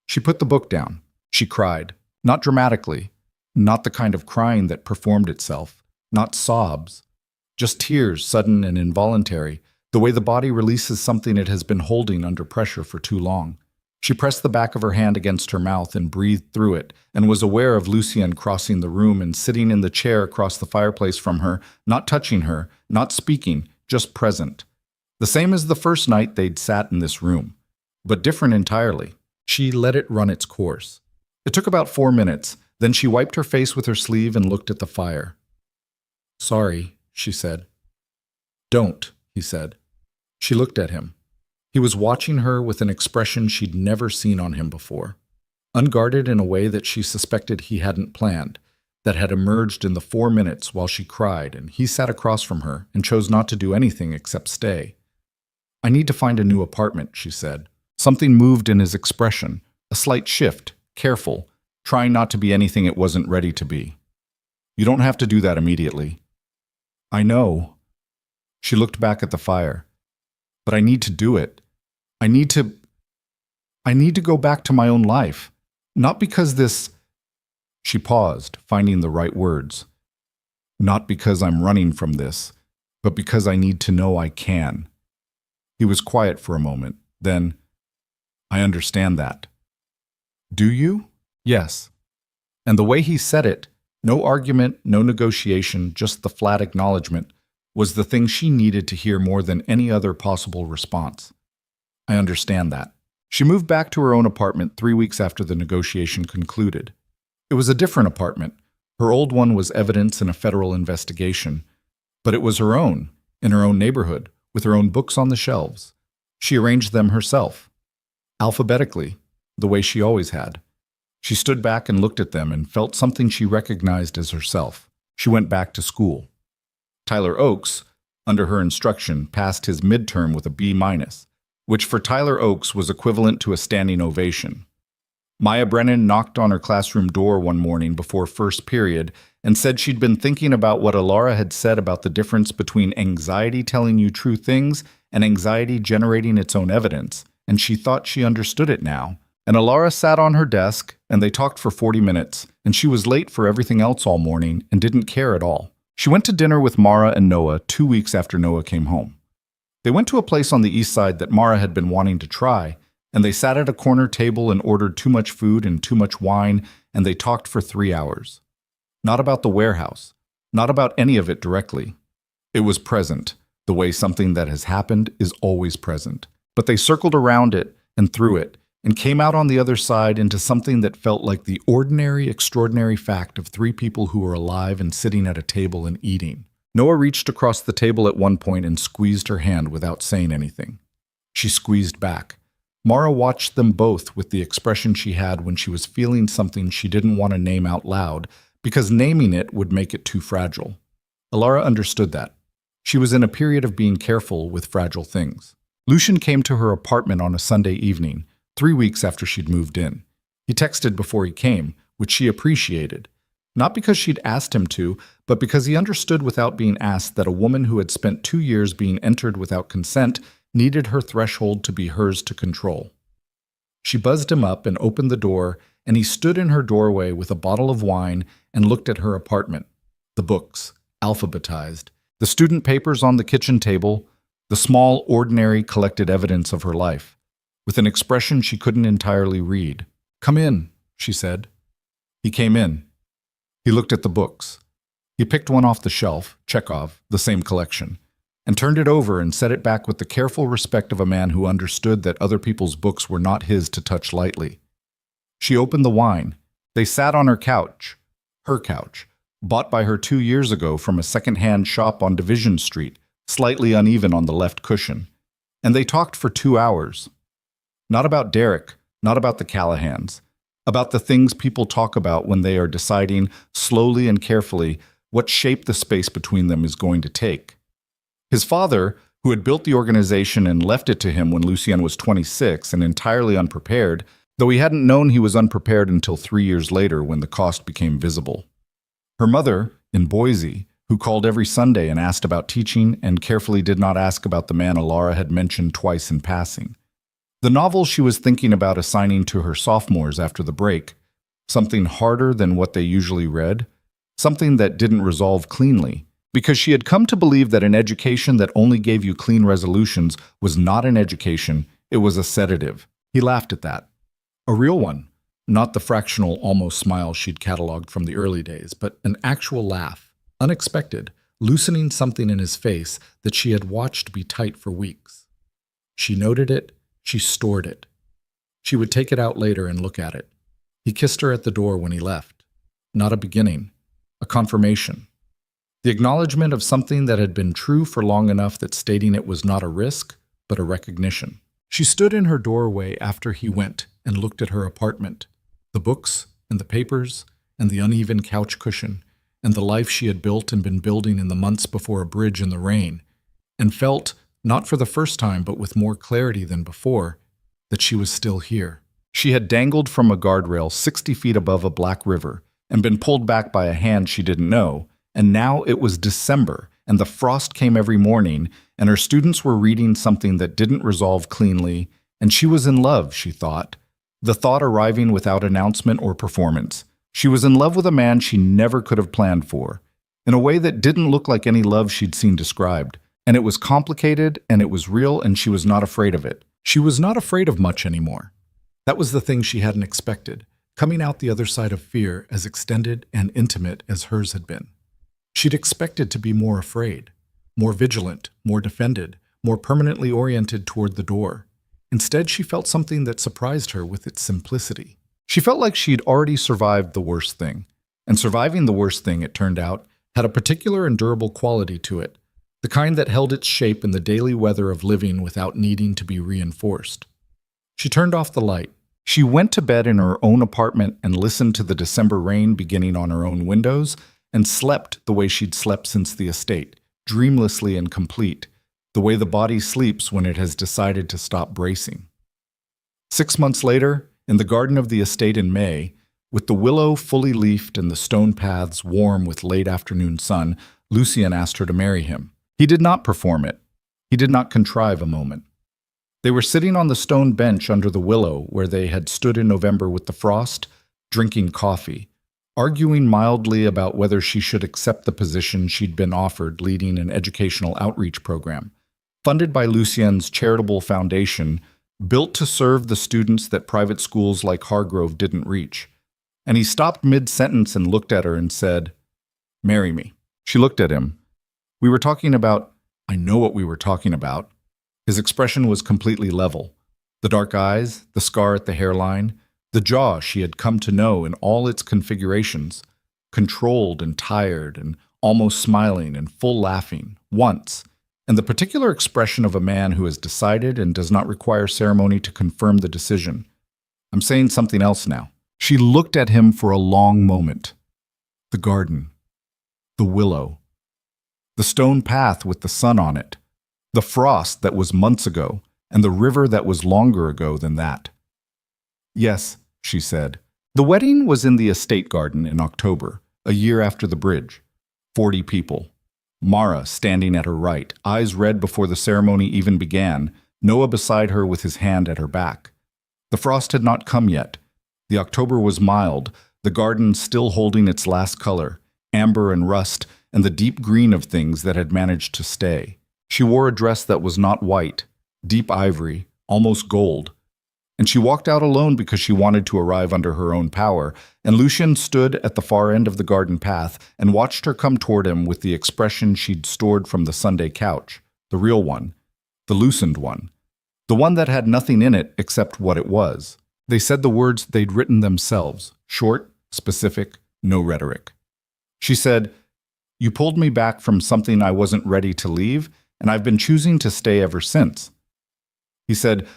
She put the book down. She cried. Not dramatically. Not the kind of crying that performed itself. Not sobs. Just tears, sudden and involuntary, the way the body releases something it has been holding under pressure for too long. She pressed the back of her hand against her mouth and breathed through it, and was aware of Lucien crossing the room and sitting in the chair across the fireplace from her, not touching her, not speaking, just present. The same as the first night they'd sat in this room, but different entirely. She let it run its course. It took about 4 minutes, then she wiped her face with her sleeve and looked at the fire. Sorry, she said. Don't, he said. She looked at him. He was watching her with an expression she'd never seen on him before, unguarded in a way that she suspected he hadn't planned, that had emerged in the 4 minutes while she cried, and he sat across from her and chose not to do anything except stay. I need to find a new apartment, she said. Something moved in his expression, a slight shift, careful, trying not to be anything it wasn't ready to be. You don't have to do that immediately. I know. She looked back at the fire. But I need to do it. I need to go back to my own life. Not because this... She paused, finding the right words. Not because I'm running from this, but because I need to know I can. He was quiet for a moment. Then, I understand that. Do you? Yes. And the way he said it, no argument, no negotiation, just the flat acknowledgement, was the thing she needed to hear more than any other possible response. I understand that. She moved back to her own apartment 3 weeks after the negotiation concluded. It was a different apartment. Her old one was evidence in a federal investigation, but it was her own, in her own neighborhood, with her own books on the shelves. She arranged them herself, alphabetically, the way she always had. She stood back and looked at them and felt something she recognized as herself. She went back to school. Tyler Oakes, under her instruction, passed his midterm with a B-, which for Tyler Oakes was equivalent to a standing ovation. Maya Brennan knocked on her classroom door one morning before first period and said she'd been thinking about what Alara had said about the difference between anxiety telling you true things and anxiety generating its own evidence, and she thought she understood it now. And Alara sat on her desk, and they talked for 40 minutes, and she was late for everything else all morning and didn't care at all. She went to dinner with Mara and Noah 2 weeks after Noah came home. They went to a place on the east side that Mara had been wanting to try, and they sat at a corner table and ordered too much food and too much wine, and they talked for 3 hours. Not about the warehouse, not about any of it directly. It was present, the way something that has happened is always present. But they circled around it and through it, and came out on the other side into something that felt like the ordinary, extraordinary fact of 3 people who were alive and sitting at a table and eating. Noah reached across the table at one point and squeezed her hand without saying anything. She squeezed back. Mara watched them both with the expression she had when she was feeling something she didn't want to name out loud, because naming it would make it too fragile. Alara understood that. She was in a period of being careful with fragile things. Lucian came to her apartment on a Sunday evening, 3 weeks after she'd moved in. He texted before he came, which she appreciated. Not because she'd asked him to, but because he understood without being asked that a woman who had spent 2 years being entered without consent needed her threshold to be hers to control. She buzzed him up and opened the door, and he stood in her doorway with a bottle of wine and looked at her apartment. The books, alphabetized, the student papers on the kitchen table, the small, ordinary, collected evidence of her life, with an expression she couldn't entirely read. "Come in," she said. He came in. He looked at the books. He picked one off the shelf, Chekhov, the same collection, and turned it over and set it back with the careful respect of a man who understood that other people's books were not his to touch lightly. She opened the wine. They sat on her couch, bought by her 2 years ago from a second-hand shop on Division Street, slightly uneven on the left cushion, and they talked for 2 hours. Not about Derek, not about the Callahans, about the things people talk about when they are deciding, slowly and carefully, what shape the space between them is going to take. His father, who had built the organization and left it to him when Lucien was 26 and entirely unprepared, though he hadn't known he was unprepared until 3 years later when the cost became visible. Her mother, in Boise, who called every Sunday and asked about teaching and carefully did not ask about the man Alara had mentioned twice in passing. The novel she was thinking about assigning to her sophomores after the break, something harder than what they usually read, something that didn't resolve cleanly, because she had come to believe that an education that only gave you clean resolutions was not an education, it was a sedative. He laughed at that. A real one, not the fractional almost smile she'd cataloged from the early days, but an actual laugh, unexpected, loosening something in his face that she had watched be tight for weeks. She noted it. She stored it. She would take it out later and look at it. He kissed her at the door when he left. Not a beginning, a confirmation. The acknowledgement of something that had been true for long enough that stating it was not a risk, but a recognition. She stood in her doorway after he went and looked at her apartment, the books and the papers and the uneven couch cushion and the life she had built and been building in the months before a bridge in the rain, and felt, not for the first time but with more clarity than before, that she was still here. She had dangled from a guardrail 60 feet above a black river and been pulled back by a hand she didn't know, and now it was December, and the frost came every morning, and her students were reading something that didn't resolve cleanly, and she was in love, she thought, the thought arriving without announcement or performance. She was in love with a man she never could have planned for, in a way that didn't look like any love she'd seen described, and it was complicated, and it was real, and she was not afraid of it. She was not afraid of much anymore. That was the thing she hadn't expected, coming out the other side of fear as extended and intimate as hers had been. She'd expected to be more afraid, more vigilant, more defended, more permanently oriented toward the door. Instead, she felt something that surprised her with its simplicity. She felt like she'd already survived the worst thing. And surviving the worst thing, it turned out, had a particular and durable quality to it, the kind that held its shape in the daily weather of living without needing to be reinforced. She turned off the light. She went to bed in her own apartment and listened to the December rain beginning on her own windows, and slept the way she'd slept since the estate, dreamlessly and complete, the way the body sleeps when it has decided to stop bracing. 6 months later, in the garden of the estate in May, with the willow fully leafed and the stone paths warm with late afternoon sun, Lucien asked her to marry him. He did not perform it. He did not contrive a moment. They were sitting on the stone bench under the willow where they had stood in November with the frost, drinking coffee, arguing mildly about whether she should accept the position she'd been offered leading an educational outreach program, funded by Lucien's charitable foundation, built to serve the students that private schools like Hargrove didn't reach. And he stopped mid-sentence and looked at her and said, "Marry me." She looked at him. "We were talking about—" "I know what we were talking about." His expression was completely level. The dark eyes, the scar at the hairline, the jaw she had come to know in all its configurations, controlled and tired and almost smiling and full laughing, once, and the particular expression of a man who has decided and does not require ceremony to confirm the decision. "I'm saying something else now." She looked at him for a long moment. The garden, the willow, the stone path with the sun on it, the frost that was months ago, and the river that was longer ago than that. "Yes," she said. The wedding was in the estate garden in October, a year after the bridge. 40 people. Mara standing at her right, eyes red before the ceremony even began, Noah beside her with his hand at her back. The frost had not come yet. The October was mild, the garden still holding its last color, amber and rust, and the deep green of things that had managed to stay. She wore a dress that was not white, deep ivory, almost gold. And she walked out alone because she wanted to arrive under her own power, and Lucien stood at the far end of the garden path and watched her come toward him with the expression she'd stored from the Sunday couch, the real one, the loosened one, the one that had nothing in it except what it was. They said the words they'd written themselves, short, specific, no rhetoric. She said, "You pulled me back from something I wasn't ready to leave, and I've been choosing to stay ever since." He said,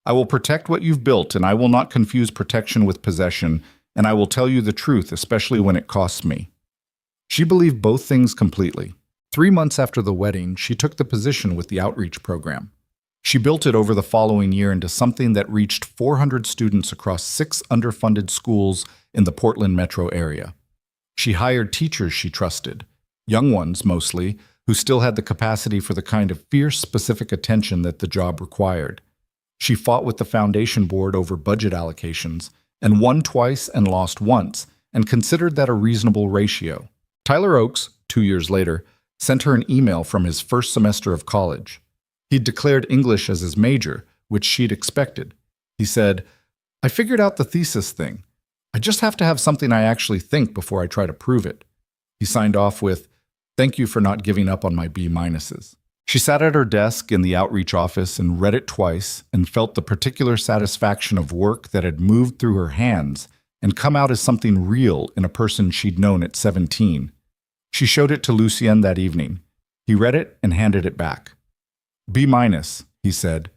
"I will protect what you've built, and I will not confuse protection with possession, and I will tell you the truth, especially when it costs me." She believed both things completely. 3 months after the wedding, she took the position with the outreach program. She built it over the following year into something that reached 400 students across 6 underfunded schools in the Portland metro area. She hired teachers she trusted, young ones mostly, who still had the capacity for the kind of fierce, specific attention that the job required. She fought with the foundation board over budget allocations, and won twice and lost once, and considered that a reasonable ratio. Tyler Oakes, 2 years later, sent her an email from his first semester of college. He'd declared English as his major, which she'd expected. He said, "I figured out the thesis thing. I just have to have something I actually think before I try to prove it." He signed off with, "Thank you for not giving up on my B-minuses." She sat at her desk in the outreach office and read it twice and felt the particular satisfaction of work that had moved through her hands and come out as something real in a person she'd known at 17. She showed it to Lucien that evening. He read it and handed it back. B-, he said.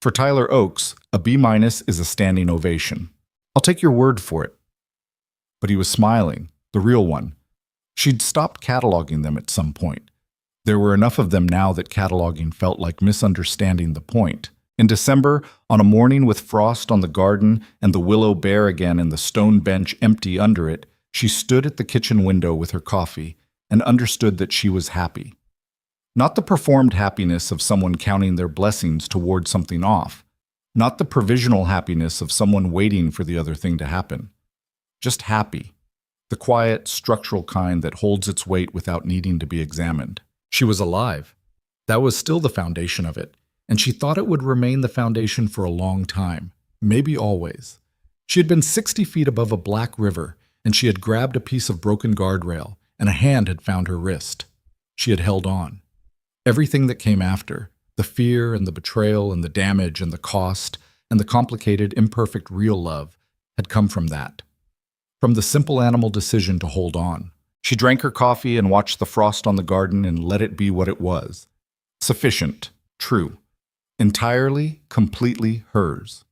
For Tyler Oakes, a B- is a standing ovation. I'll take your word for it. But he was smiling, the real one. She'd stopped cataloging them at some point. There were enough of them now that cataloging felt like misunderstanding the point. In December, on a morning with frost on the garden and the willow bare again and the stone bench empty under it, she stood at the kitchen window with her coffee and understood that she was happy. Not the performed happiness of someone counting their blessings toward something off. Not the provisional happiness of someone waiting for the other thing to happen. Just happy. The quiet, structural kind that holds its weight without needing to be examined. She was alive. That was still the foundation of it, and she thought it would remain the foundation for a long time, maybe always. She had been 60 feet above a black river, and she had grabbed a piece of broken guardrail, and a hand had found her wrist. She had held on. Everything that came after, the fear and the betrayal and the damage and the cost and the complicated, imperfect, real love, had come from that. From the simple animal decision to hold on. She drank her coffee and watched the frost on the garden and let it be what it was. Sufficient, true, entirely, completely hers.